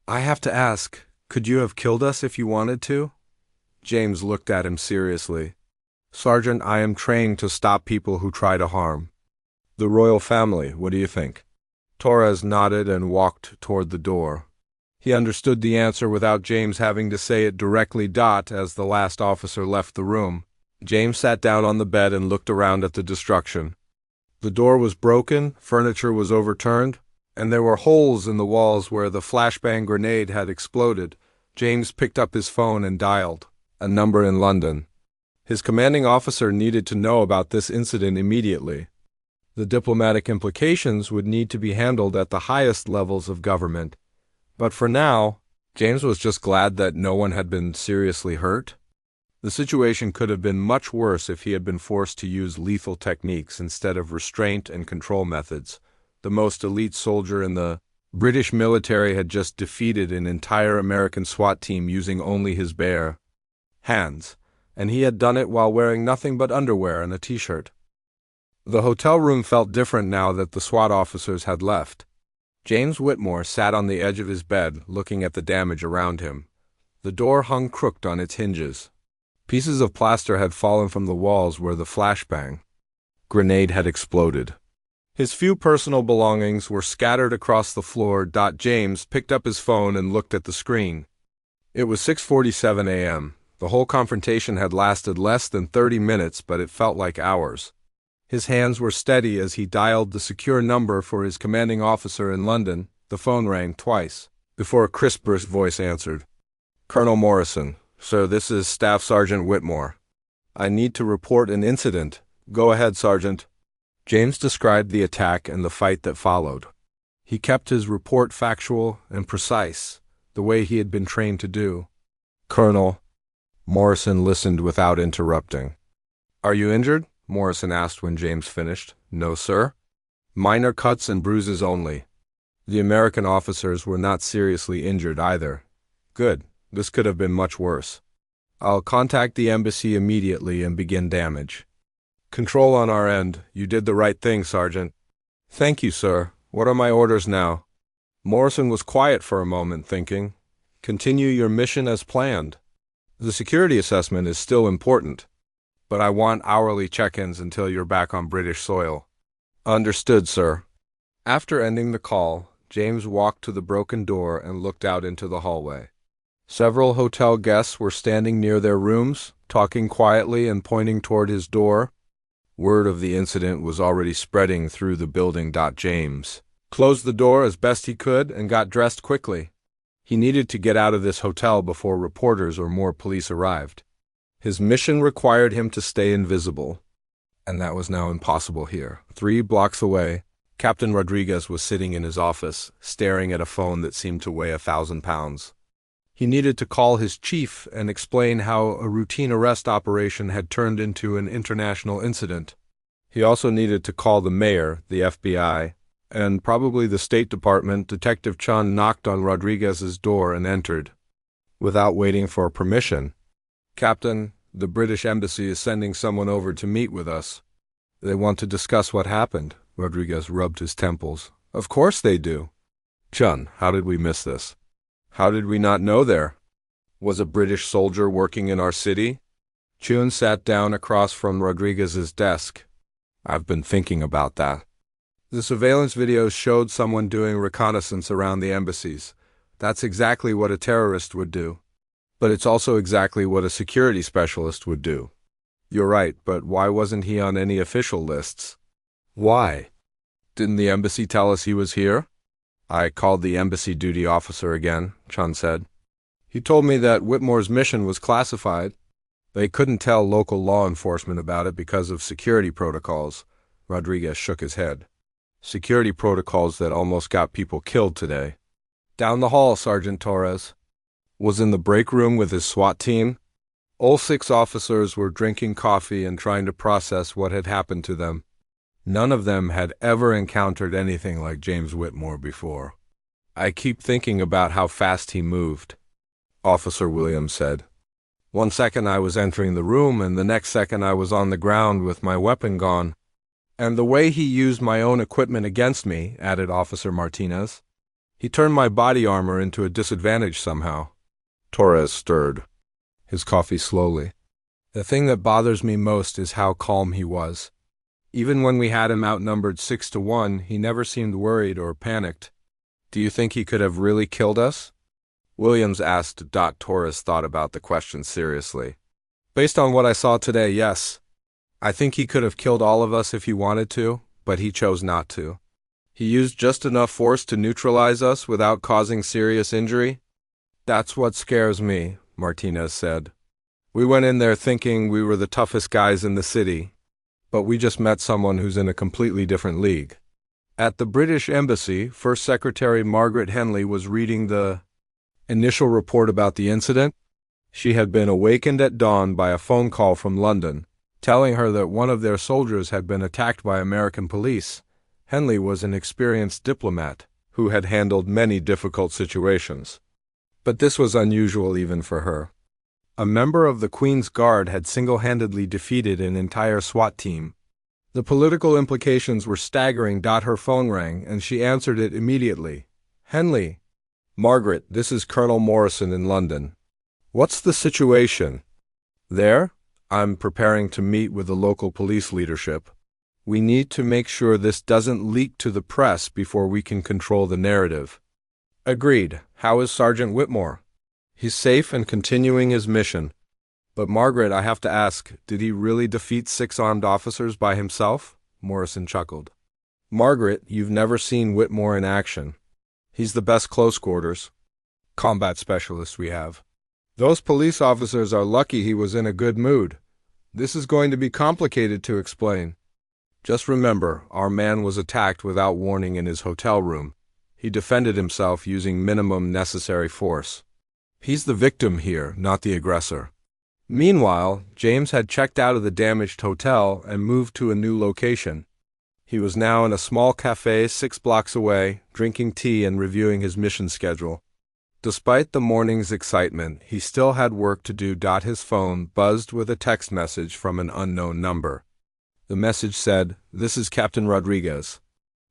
I have to ask, could you have killed us if you wanted to? James looked at him seriously. Sergeant, I am trained to stop people who try to harm. The royal family, what do you think? Torres nodded and walked toward the door. He understood the answer without James having to say it directly. As the last officer left the room, James sat down on the bed and looked around at the destruction. The door was broken, furniture was overturned, and there were holes in the walls where the flashbang grenade had exploded. James picked up his phone and dialed a number in London. His commanding officer needed to know about this incident immediately. The diplomatic implications would need to be handled at the highest levels of government. But for now, James was just glad that no one had been seriously hurt. The situation could have been much worse if he had been forced to use lethal techniques instead of restraint and control methods. The most elite soldier in the British military had just defeated an entire American SWAT team using only his bare hands, and he had done it while wearing nothing but underwear and a t-shirt. The hotel room felt different now that the SWAT officers had left. James Whitmore sat on the edge of his bed, looking at the damage around him. The door hung crooked on its hinges. Pieces of plaster had fallen from the walls where the flashbang grenade had exploded. His few personal belongings were scattered across the floor. James picked up his phone and looked at the screen. It was 6:47 a.m. The whole confrontation had lasted less than 30 minutes, but it felt like hours. His hands were steady as he dialed the secure number for his commanding officer in London. The phone rang twice before a crisp voice answered. Colonel Morrison, sir, this is Staff Sergeant Whitmore. I need to report an incident. Go ahead, Sergeant. James described the attack and the fight that followed. He kept his report factual and precise, the way he had been trained to do. Colonel. Morrison listened without interrupting. Are you injured? Morrison asked when James finished. No, sir. Minor cuts and bruises only. The American officers were not seriously injured either. Good. This could have been much worse. I'll contact the embassy immediately and begin damage. Control on our end. You did the right thing, Sergeant. Thank you, sir. What are my orders now? Morrison was quiet for a moment, thinking. Continue your mission as planned. The security assessment is still important, but I want hourly check-ins until you're back on British soil. Understood, sir. After ending the call, James walked to the broken door and looked out into the hallway. Several hotel guests were standing near their rooms, talking quietly and pointing toward his door. Word of the incident was already spreading through the building. James closed the door as best he could and got dressed quickly. He needed to get out of this hotel before reporters or more police arrived. His mission required him to stay invisible, and that was now impossible here. 3 blocks away, Captain Rodriguez was sitting in his office, staring at a phone that seemed to weigh 1,000 pounds. He needed to call his chief and explain how a routine arrest operation had turned into an international incident. He also needed to call the mayor, the FBI, and probably the State Department. Detective Chun knocked on Rodriguez's door and entered. Without waiting for permission, Captain, the British Embassy is sending someone over to meet with us. They want to discuss what happened. Rodriguez rubbed his temples. Of course they do. Chun, how did we miss this? How did we not know there was a British soldier working in our city? Chun sat down across from Rodriguez's desk. I've been thinking about that. The surveillance videos showed someone doing reconnaissance around the embassies. That's exactly what a terrorist would do. But it's also exactly what a security specialist would do. You're right, but why wasn't he on any official lists? Why? Didn't the embassy tell us he was here? I called the embassy duty officer again, Chun said. He told me that Whitmore's mission was classified. They couldn't tell local law enforcement about it because of security protocols. Rodriguez shook his head. Security protocols that almost got people killed today. Down the hall, Sergeant Torres was in the break room with his SWAT team. All 6 officers were drinking coffee and trying to process what had happened to them. None of them had ever encountered anything like James Whitmore before. I keep thinking about how fast he moved, Officer Williams said. One second I was entering the room, and the next second I was on the ground with my weapon gone. And the way he used my own equipment against me, added Officer Martinez. He turned my body armor into a disadvantage somehow. Torres stirred his coffee slowly. The thing that bothers me most is how calm he was. Even when we had him outnumbered 6-1, he never seemed worried or panicked. Do you think he could have really killed us? Williams asked. Torres thought about the question seriously. Based on what I saw today, yes. I think he could have killed all of us if he wanted to, but he chose not to. He used just enough force to neutralize us without causing serious injury. That's what scares me, Martinez said. We went in there thinking we were the toughest guys in the city, but we just met someone who's in a completely different league. At the British Embassy, First Secretary Margaret Henley was reading the initial report about the incident. She had been awakened at dawn by a phone call from London, telling her that one of their soldiers had been attacked by American police. Henley was an experienced diplomat who had handled many difficult situations. But this was unusual even for her. A member of the Queen's Guard had single-handedly defeated an entire SWAT team. The political implications were staggering. Her phone rang, and she answered it immediately. Henley. Margaret, this is Colonel Morrison in London. What's the situation? There? I'm preparing to meet with the local police leadership. We need to make sure this doesn't leak to the press before we can control the narrative. Agreed. How is Sergeant Whitmore? He's safe and continuing his mission. But Margaret, I have to ask, did he really defeat 6 armed officers by himself? Morrison chuckled. Margaret, you've never seen Whitmore in action. He's the best close quarters combat specialist we have. Those police officers are lucky he was in a good mood. This is going to be complicated to explain. Just remember, our man was attacked without warning in his hotel room. He defended himself using minimum necessary force. He's the victim here, not the aggressor. Meanwhile, James had checked out of the damaged hotel and moved to a new location. He was now in a small cafe 6 blocks away, drinking tea and reviewing his mission schedule. Despite the morning's excitement, he still had work to do. His phone buzzed with a text message from an unknown number. The message said, "This is Captain Rodriguez.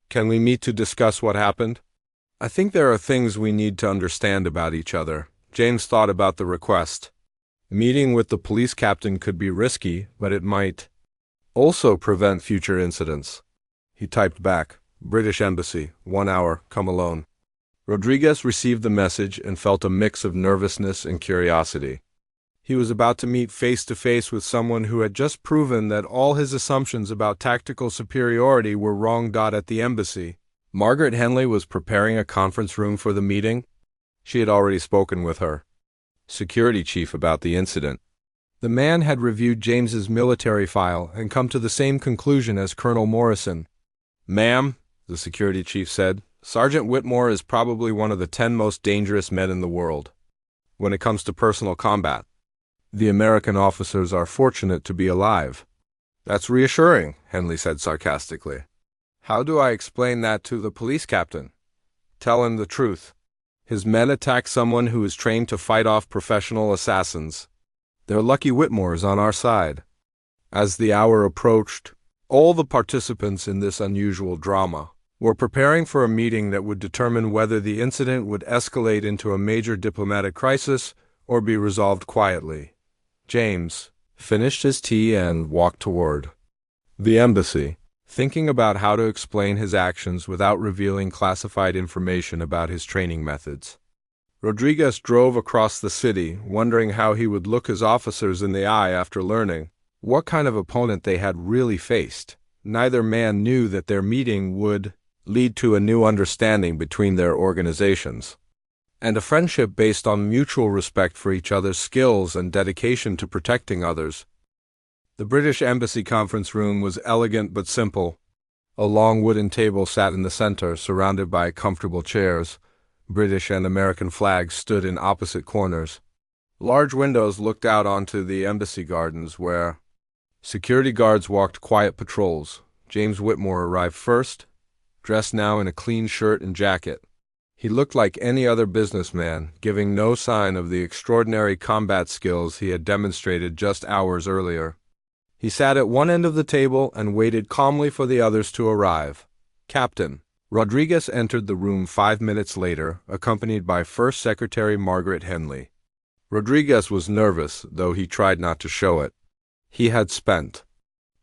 Can we meet to discuss what happened? I think there are things we need to understand about each other." James thought about the request. Meeting with the police captain could be risky, but it might also prevent future incidents. He typed back, British Embassy, 1 hour, come alone. Rodriguez received the message and felt a mix of nervousness and curiosity. He was about to meet face-to-face with someone who had just proven that all his assumptions about tactical superiority were wrong. At the embassy, Margaret Henley was preparing a conference room for the meeting. She had already spoken with her security chief about the incident. The man had reviewed James's military file and come to the same conclusion as Colonel Morrison. Ma'am, the security chief said, Sergeant Whitmore is probably one of the 10 most dangerous men in the world. When it comes to personal combat, the American officers are fortunate to be alive. That's reassuring, Henley said sarcastically. How do I explain that to the police captain? Tell him the truth. His men attack someone who is trained to fight off professional assassins. They're lucky Whitmore is on our side. As the hour approached, all the participants in this unusual drama were preparing for a meeting that would determine whether the incident would escalate into a major diplomatic crisis or be resolved quietly. James finished his tea and walked toward the embassy, thinking about how to explain his actions without revealing classified information about his training methods. Rodriguez drove across the city, wondering how he would look his officers in the eye after learning what kind of opponent they had really faced. Neither man knew that their meeting would lead to a new understanding between their organizations, and a friendship based on mutual respect for each other's skills and dedication to protecting others. The British Embassy conference room was elegant but simple. A long wooden table sat in the center, surrounded by comfortable chairs. British and American flags stood in opposite corners. Large windows looked out onto the embassy gardens where security guards walked quiet patrols. James Whitmore arrived first, dressed now in a clean shirt and jacket. He looked like any other businessman, giving no sign of the extraordinary combat skills he had demonstrated just hours earlier. He sat at one end of the table and waited calmly for the others to arrive. Captain Rodriguez entered the room 5 minutes later, accompanied by First Secretary Margaret Henley. Rodriguez was nervous, though he tried not to show it. He had spent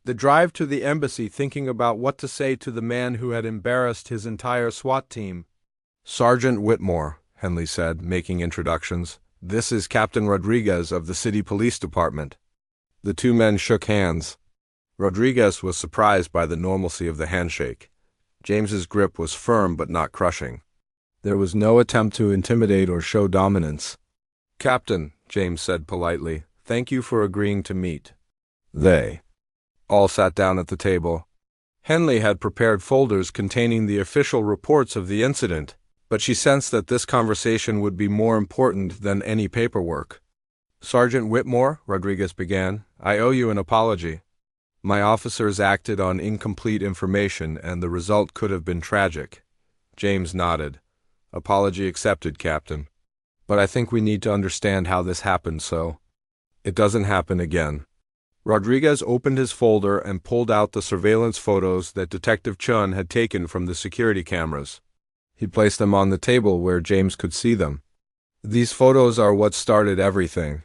the drive to the embassy thinking about what to say to the man who had embarrassed his entire SWAT team. "Sergeant Whitmore," Henley said, making introductions. "This is Captain Rodriguez of the City Police Department." The two men shook hands. Rodriguez was surprised by the normalcy of the handshake. James's grip was firm but not crushing. There was no attempt to intimidate or show dominance. "Captain," James said politely, "thank you for agreeing to meet." They all sat down at the table. Henley had prepared folders containing the official reports of the incident, but she sensed that this conversation would be more important than any paperwork. "Sergeant Whitmore," Rodriguez began, "I owe you an apology. My officers acted on incomplete information, and the result could have been tragic." James nodded. "Apology accepted, Captain. But I think we need to understand how this happened so it doesn't happen again." Rodriguez opened his folder and pulled out the surveillance photos that Detective Chun had taken from the security cameras. He placed them on the table where James could see them. "These photos are what started everything,"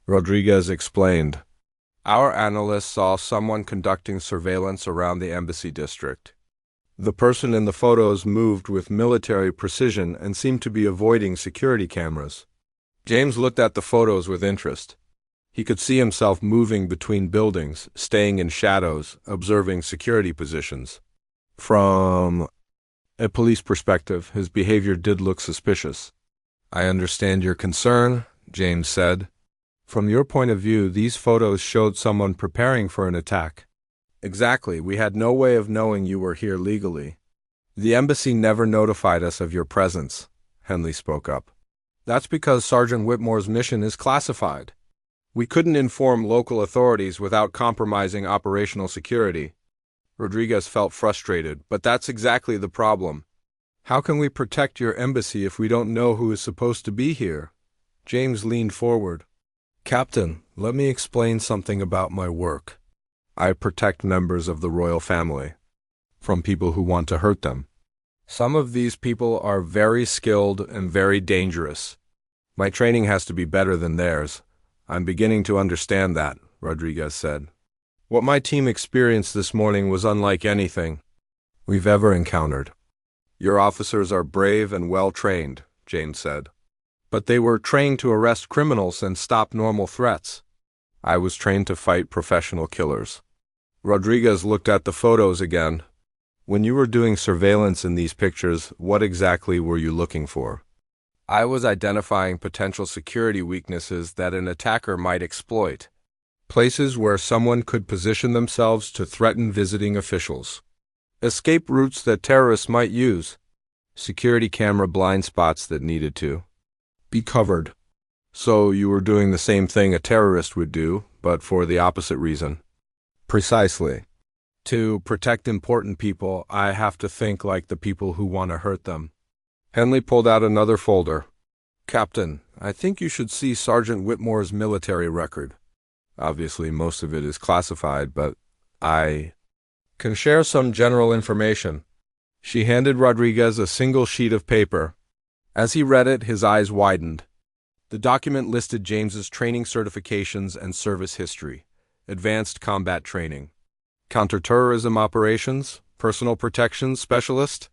Rodriguez explained. "Our analysts saw someone conducting surveillance around the embassy district. The person in the photos moved with military precision and seemed to be avoiding security cameras." James looked at the photos with interest. He could see himself moving between buildings, staying in shadows, observing security positions. From a police perspective, his behavior did look suspicious. "I understand your concern," James said. "From your point of view, these photos showed someone preparing for an attack." "Exactly. We had no way of knowing you were here legally. The embassy never notified us of your presence," Henley spoke up. "That's because Sergeant Whitmore's mission is classified. We couldn't inform local authorities without compromising operational security." Rodriguez felt frustrated, but that's exactly the problem. "How can we protect your embassy if we don't know who is supposed to be here?" James leaned forward. "Captain, let me explain something about my work. I protect members of the royal family from people who want to hurt them. Some of these people are very skilled and very dangerous. My training has to be better than theirs. I'm beginning to understand that," Rodriguez said. "What my team experienced this morning was unlike anything we've ever encountered." "Your officers are brave and well-trained," James said. "But they were trained to arrest criminals and stop normal threats. I was trained to fight professional killers." Rodriguez looked at the photos again. "When you were doing surveillance in these pictures, what exactly were you looking for?" "I was identifying potential security weaknesses that an attacker might exploit. Places where someone could position themselves to threaten visiting officials. Escape routes that terrorists might use. Security camera blind spots that needed to be covered." "So you were doing the same thing a terrorist would do, but for the opposite reason." "Precisely. To protect important people, I have to think like the people who want to hurt them." Henley pulled out another folder. "Captain, I think you should see Sergeant Whitmore's military record. Obviously, most of it is classified, but I can share some general information." She handed Rodriguez a single sheet of paper. As he read it, his eyes widened. The document listed James's training certifications and service history. Advanced combat training, counterterrorism operations, personal protection specialist,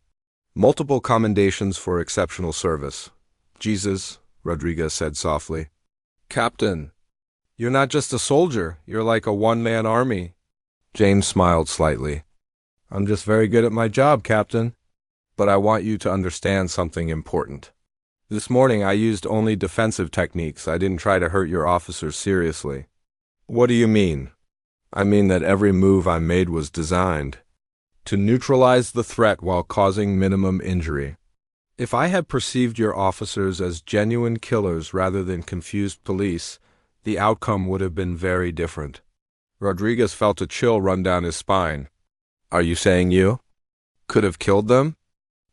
multiple commendations for exceptional service. "Jesus," Rodriguez said softly. "Captain, you're not just a soldier, you're like a one-man army." James smiled slightly. I'm just very good at my job, Captain. But I want you to understand something important. This morning I used only defensive techniques. I didn't try to hurt your officers seriously. What do you mean? I mean that every move I made was designed to neutralize the threat while causing minimum injury. If I had perceived your officers as genuine killers rather than confused police, the outcome would have been very different. Rodriguez felt a chill run down his spine. Are you saying you could have killed them?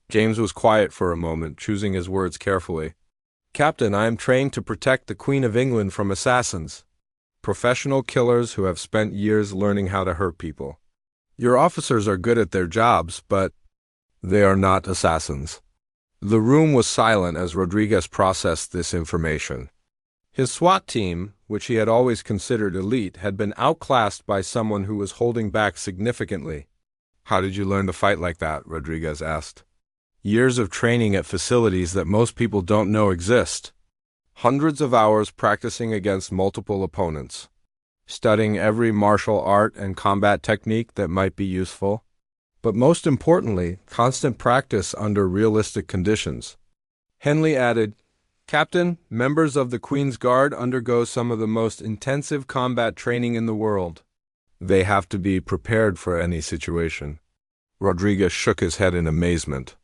James was quiet for a moment, choosing his words carefully. Captain, I am trained to protect the Queen of England from assassins, professional killers who have spent years learning how to hurt people. Your officers are good at their jobs, but they are not assassins. The room was silent as Rodriguez processed this information. His SWAT team, which he had always considered elite, had been outclassed by someone who was holding back significantly. How did you learn to fight like that? Rodriguez asked. Years of training at facilities that most people don't know exist. Hundreds of hours practicing against multiple opponents. Studying every martial art and combat technique that might be useful. But most importantly, constant practice under realistic conditions. Henley added, Captain, members of the Queen's Guard undergo some of the most intensive combat training in the world. They have to be prepared for any situation. Rodriguez shook his head in amazement.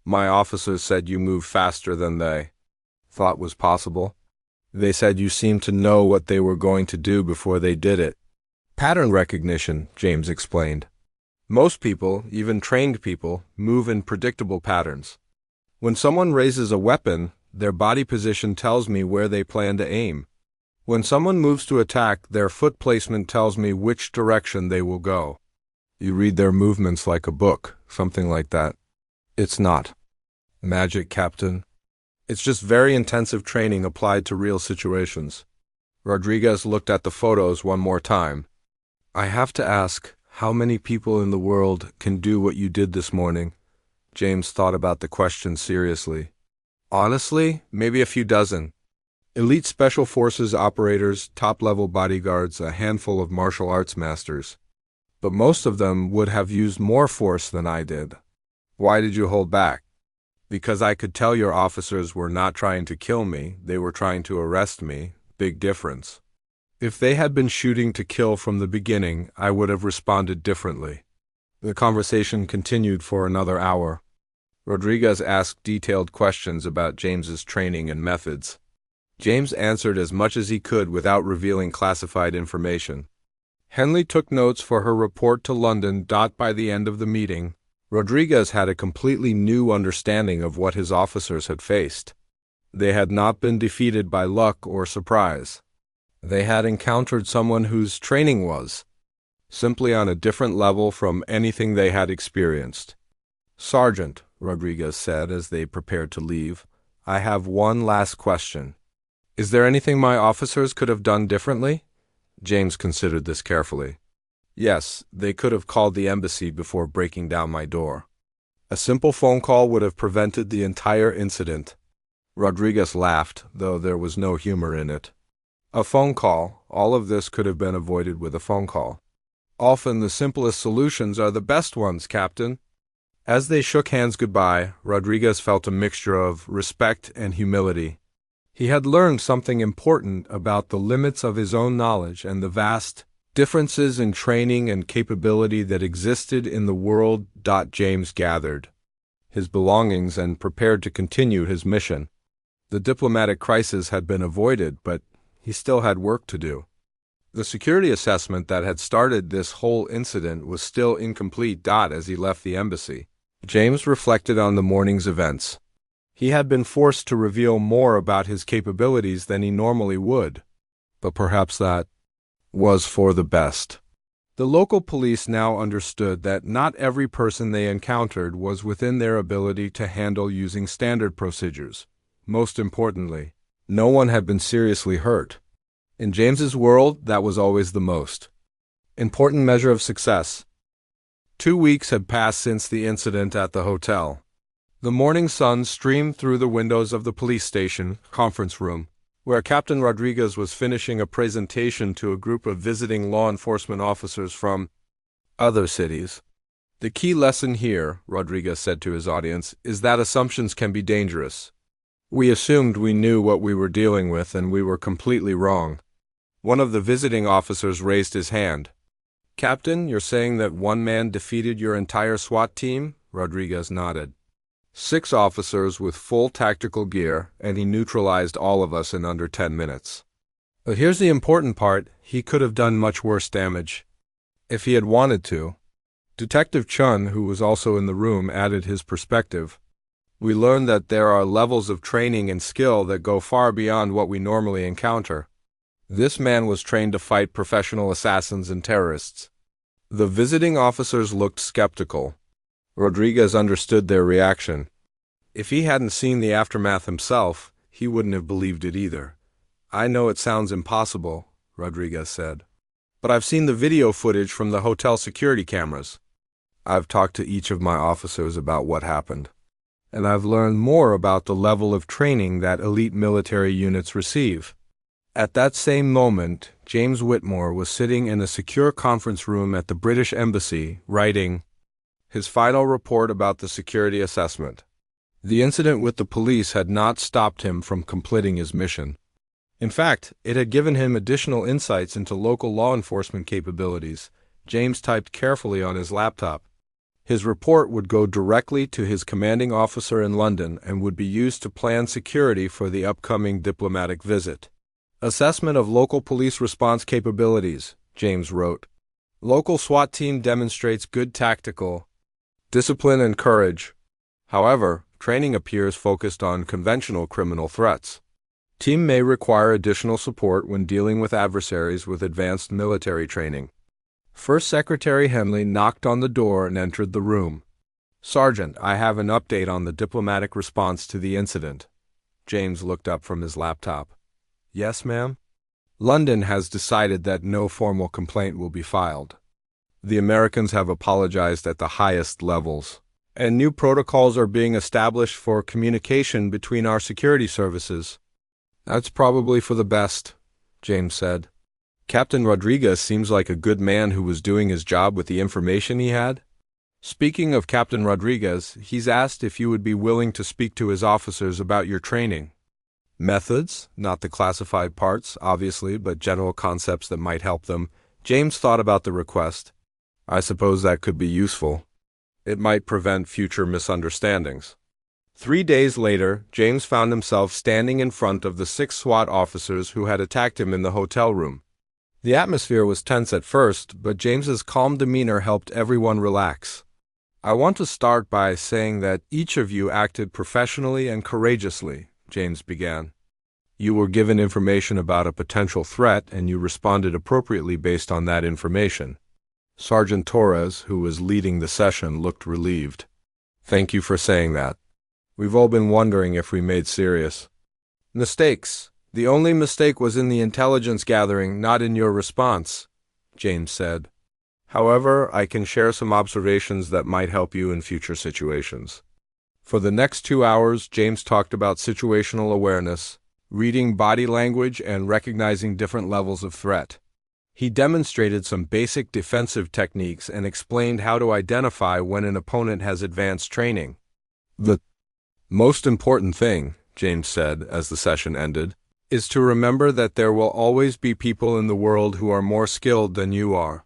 My officers said you moved faster than they thought was possible. They said you seemed to know what they were going to do before they did it. Pattern recognition, James explained. Most people, even trained people, move in predictable patterns. When someone raises a weapon, their body position tells me where they plan to aim. When someone moves to attack, their foot placement tells me which direction they will go. You read their movements like a book, something like that. It's not magic, Captain. It's just very intensive training applied to real situations. Rodriguez looked at the photos one more time. I have to ask, how many people in the world can do what you did this morning? James thought about the question seriously. Honestly, maybe a few dozen. Elite Special Forces operators, top-level bodyguards, a handful of martial arts masters. But most of them would have used more force than I did. Why did you hold back? Because I could tell your officers were not trying to kill me, they were trying to arrest me. Big difference. If they had been shooting to kill from the beginning, I would have responded differently. The conversation continued for another hour. Rodriguez asked detailed questions about James's training and methods. James answered as much as he could without revealing classified information. Henley took notes for her report to London. By the end of the meeting, Rodriguez had a completely new understanding of what his officers had faced. They had not been defeated by luck or surprise. They had encountered someone whose training was simply on a different level from anything they had experienced. Sergeant, Rodriguez said as they prepared to leave, I have one last question. Is there anything my officers could have done differently? James considered this carefully. Yes, they could have called the embassy before breaking down my door. A simple phone call would have prevented the entire incident. Rodriguez laughed, though there was no humor in it. A phone call. All of this could have been avoided with a phone call. Often the simplest solutions are the best ones, Captain. As they shook hands goodbye, Rodriguez felt a mixture of respect and humility. He had learned something important about the limits of his own knowledge and the vast differences in training and capability that existed in the world. James gathered his belongings and prepared to continue his mission. The diplomatic crisis had been avoided, but he still had work to do. The security assessment that had started this whole incident was still incomplete. As he left the embassy, James reflected on the morning's events. He had been forced to reveal more about his capabilities than he normally would, but perhaps that was for the best. The local police now understood that not every person they encountered was within their ability to handle using standard procedures. Most importantly, no one had been seriously hurt. In James's world, that was always the most important measure of success. 2 weeks had passed since the incident at the hotel. The morning sun streamed through the windows of the police station conference room, where Captain Rodriguez was finishing a presentation to a group of visiting law enforcement officers from other cities. The key lesson here, Rodriguez said to his audience, is that assumptions can be dangerous. We assumed we knew what we were dealing with, and we were completely wrong. One of the visiting officers raised his hand. Captain, you're saying that one man defeated your entire SWAT team? Rodriguez nodded. 6 officers with full tactical gear, and he neutralized all of us in under 10 minutes. But here's the important part, he could have done much worse damage. If he had wanted to. Detective Chun, who was also in the room, added his perspective. We learned that there are levels of training and skill that go far beyond what we normally encounter. This man was trained to fight professional assassins and terrorists. The visiting officers looked skeptical. Rodriguez understood their reaction. If he hadn't seen the aftermath himself, he wouldn't have believed it either. I know it sounds impossible, Rodriguez said. But I've seen the video footage from the hotel security cameras. I've talked to each of my officers about what happened. And I've learned more about the level of training that elite military units receive. At that same moment, James Whitmore was sitting in a secure conference room at the British Embassy, writing his final report about the security assessment. The incident with the police had not stopped him from completing his mission. In fact, it had given him additional insights into local law enforcement capabilities. James typed carefully on his laptop. His report would go directly to his commanding officer in London and would be used to plan security for the upcoming diplomatic visit. Assessment of local police response capabilities, James wrote. Local SWAT team demonstrates good tactical discipline and courage. However, training appears focused on conventional criminal threats. Team may require additional support when dealing with adversaries with advanced military training. First Secretary Henley knocked on the door and entered the room. Sergeant, I have an update on the diplomatic response to the incident. James looked up from his laptop. Yes, ma'am? London has decided that no formal complaint will be filed. The Americans have apologized at the highest levels, and new protocols are being established for communication between our security services. That's probably for the best, James said. Captain Rodriguez seems like a good man who was doing his job with the information he had. Speaking of Captain Rodriguez, he's asked if you would be willing to speak to his officers about your training. Methods, not the classified parts, obviously, but general concepts that might help them. James thought about the request. I suppose that could be useful. It might prevent future misunderstandings. 3 days later, James found himself standing in front of the 6 SWAT officers who had attacked him in the hotel room. The atmosphere was tense at first, but James's calm demeanor helped everyone relax. I want to start by saying that each of you acted professionally and courageously, James began. You were given information about a potential threat, and you responded appropriately based on that information. Sergeant Torres, who was leading the session, looked relieved. Thank you for saying that. We've all been wondering if we made serious mistakes. The only mistake was in the intelligence gathering, not in your response, James said. However, I can share some observations that might help you in future situations. For the next 2 hours, James talked about situational awareness, reading body language, and recognizing different levels of threat. He demonstrated some basic defensive techniques and explained how to identify when an opponent has advanced training. The most important thing, James said as the session ended, is to remember that there will always be people in the world who are more skilled than you are.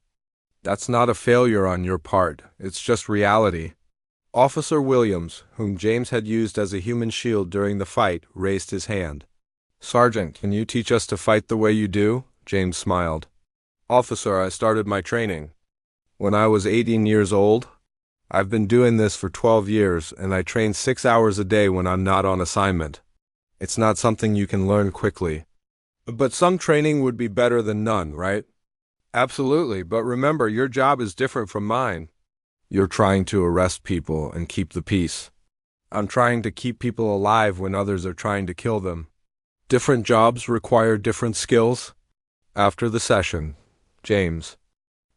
That's not a failure on your part, it's just reality. Officer Williams, whom James had used as a human shield during the fight, raised his hand. Sergeant, can you teach us to fight the way you do? James smiled. Officer, I started my training when I was 18 years old. I've been doing this for 12 years, and I train 6 hours a day when I'm not on assignment. It's not something you can learn quickly. But some training would be better than none, right? Absolutely, but remember, your job is different from mine. You're trying to arrest people and keep the peace. I'm trying to keep people alive when others are trying to kill them. Different jobs require different skills. After the session, James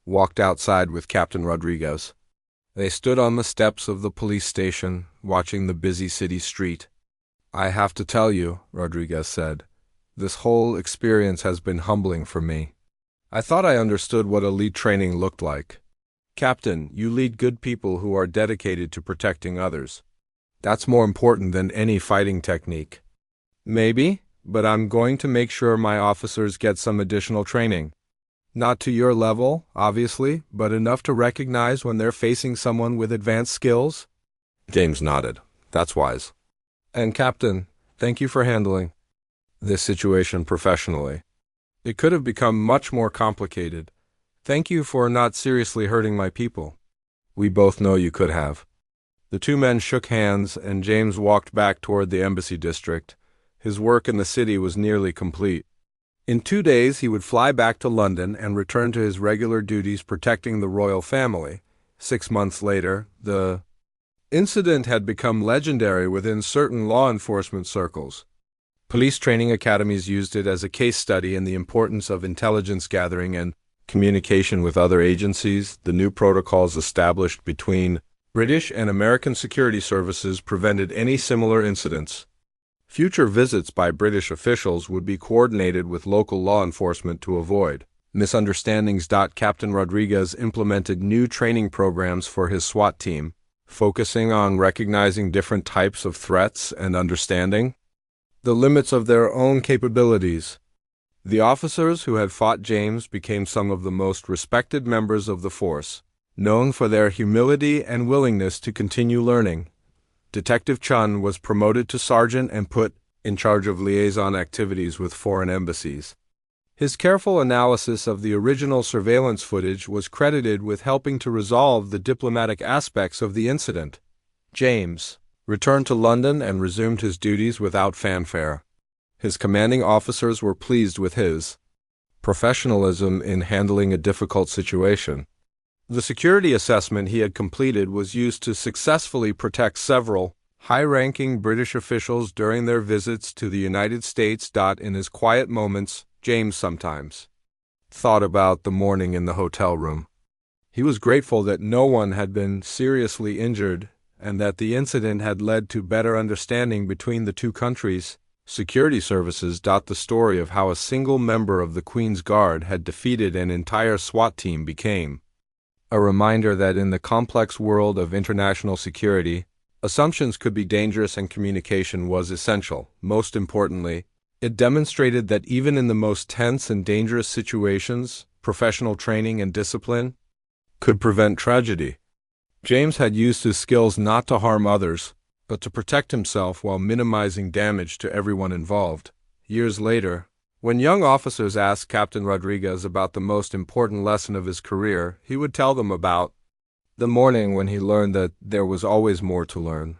walked outside with Captain Rodriguez. They stood on the steps of the police station, watching the busy city street. I have to tell you, Rodriguez said, this whole experience has been humbling for me. I thought I understood what elite training looked like. Captain, you lead good people who are dedicated to protecting others. That's more important than any fighting technique. Maybe, but I'm going to make sure my officers get some additional training. Not to your level, obviously, but enough to recognize when they're facing someone with advanced skills." James nodded. "That's wise. And Captain, thank you for handling this situation professionally. It could have become much more complicated. Thank you for not seriously hurting my people." "We both know you could have." The two men shook hands, and James walked back toward the embassy district. His work in the city was nearly complete. In 2 days he would fly back to London and return to his regular duties protecting the royal family. 6 months later, the incident had become legendary within certain law enforcement circles. Police training academies used it as a case study in the importance of intelligence gathering and communication with other agencies. The new protocols established between British and American security services prevented any similar incidents. Future visits by British officials would be coordinated with local law enforcement to avoid misunderstandings. Captain Rodriguez implemented new training programs for his SWAT team, focusing on recognizing different types of threats and understanding the limits of their own capabilities. The officers who had fought James became some of the most respected members of the force, known for their humility and willingness to continue learning. Detective Chun was promoted to sergeant and put in charge of liaison activities with foreign embassies. His careful analysis of the original surveillance footage was credited with helping to resolve the diplomatic aspects of the incident. James returned to London and resumed his duties without fanfare. His commanding officers were pleased with his professionalism in handling a difficult situation. The security assessment he had completed was used to successfully protect several high-ranking British officials during their visits to the United States. In his quiet moments, James sometimes thought about the morning in the hotel room. He was grateful that no one had been seriously injured and that the incident had led to better understanding between the two countries' security services. The story of how a single member of the Queen's Guard had defeated an entire SWAT team became a reminder that in the complex world of international security, assumptions could be dangerous and communication was essential. Most importantly, it demonstrated that even in the most tense and dangerous situations, professional training and discipline could prevent tragedy. James had used his skills not to harm others, but to protect himself while minimizing damage to everyone involved. Years later, when young officers asked Captain Rodriguez about the most important lesson of his career, he would tell them about the morning when he learned that there was always more to learn,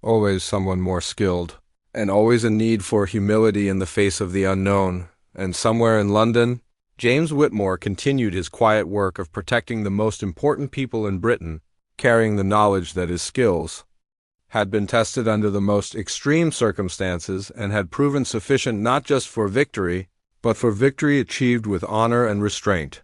always someone more skilled, and always a need for humility in the face of the unknown. And somewhere in London, James Whitmore continued his quiet work of protecting the most important people in Britain, carrying the knowledge that his skills had been tested under the most extreme circumstances and had proven sufficient not just for victory, but for victory achieved with honor and restraint.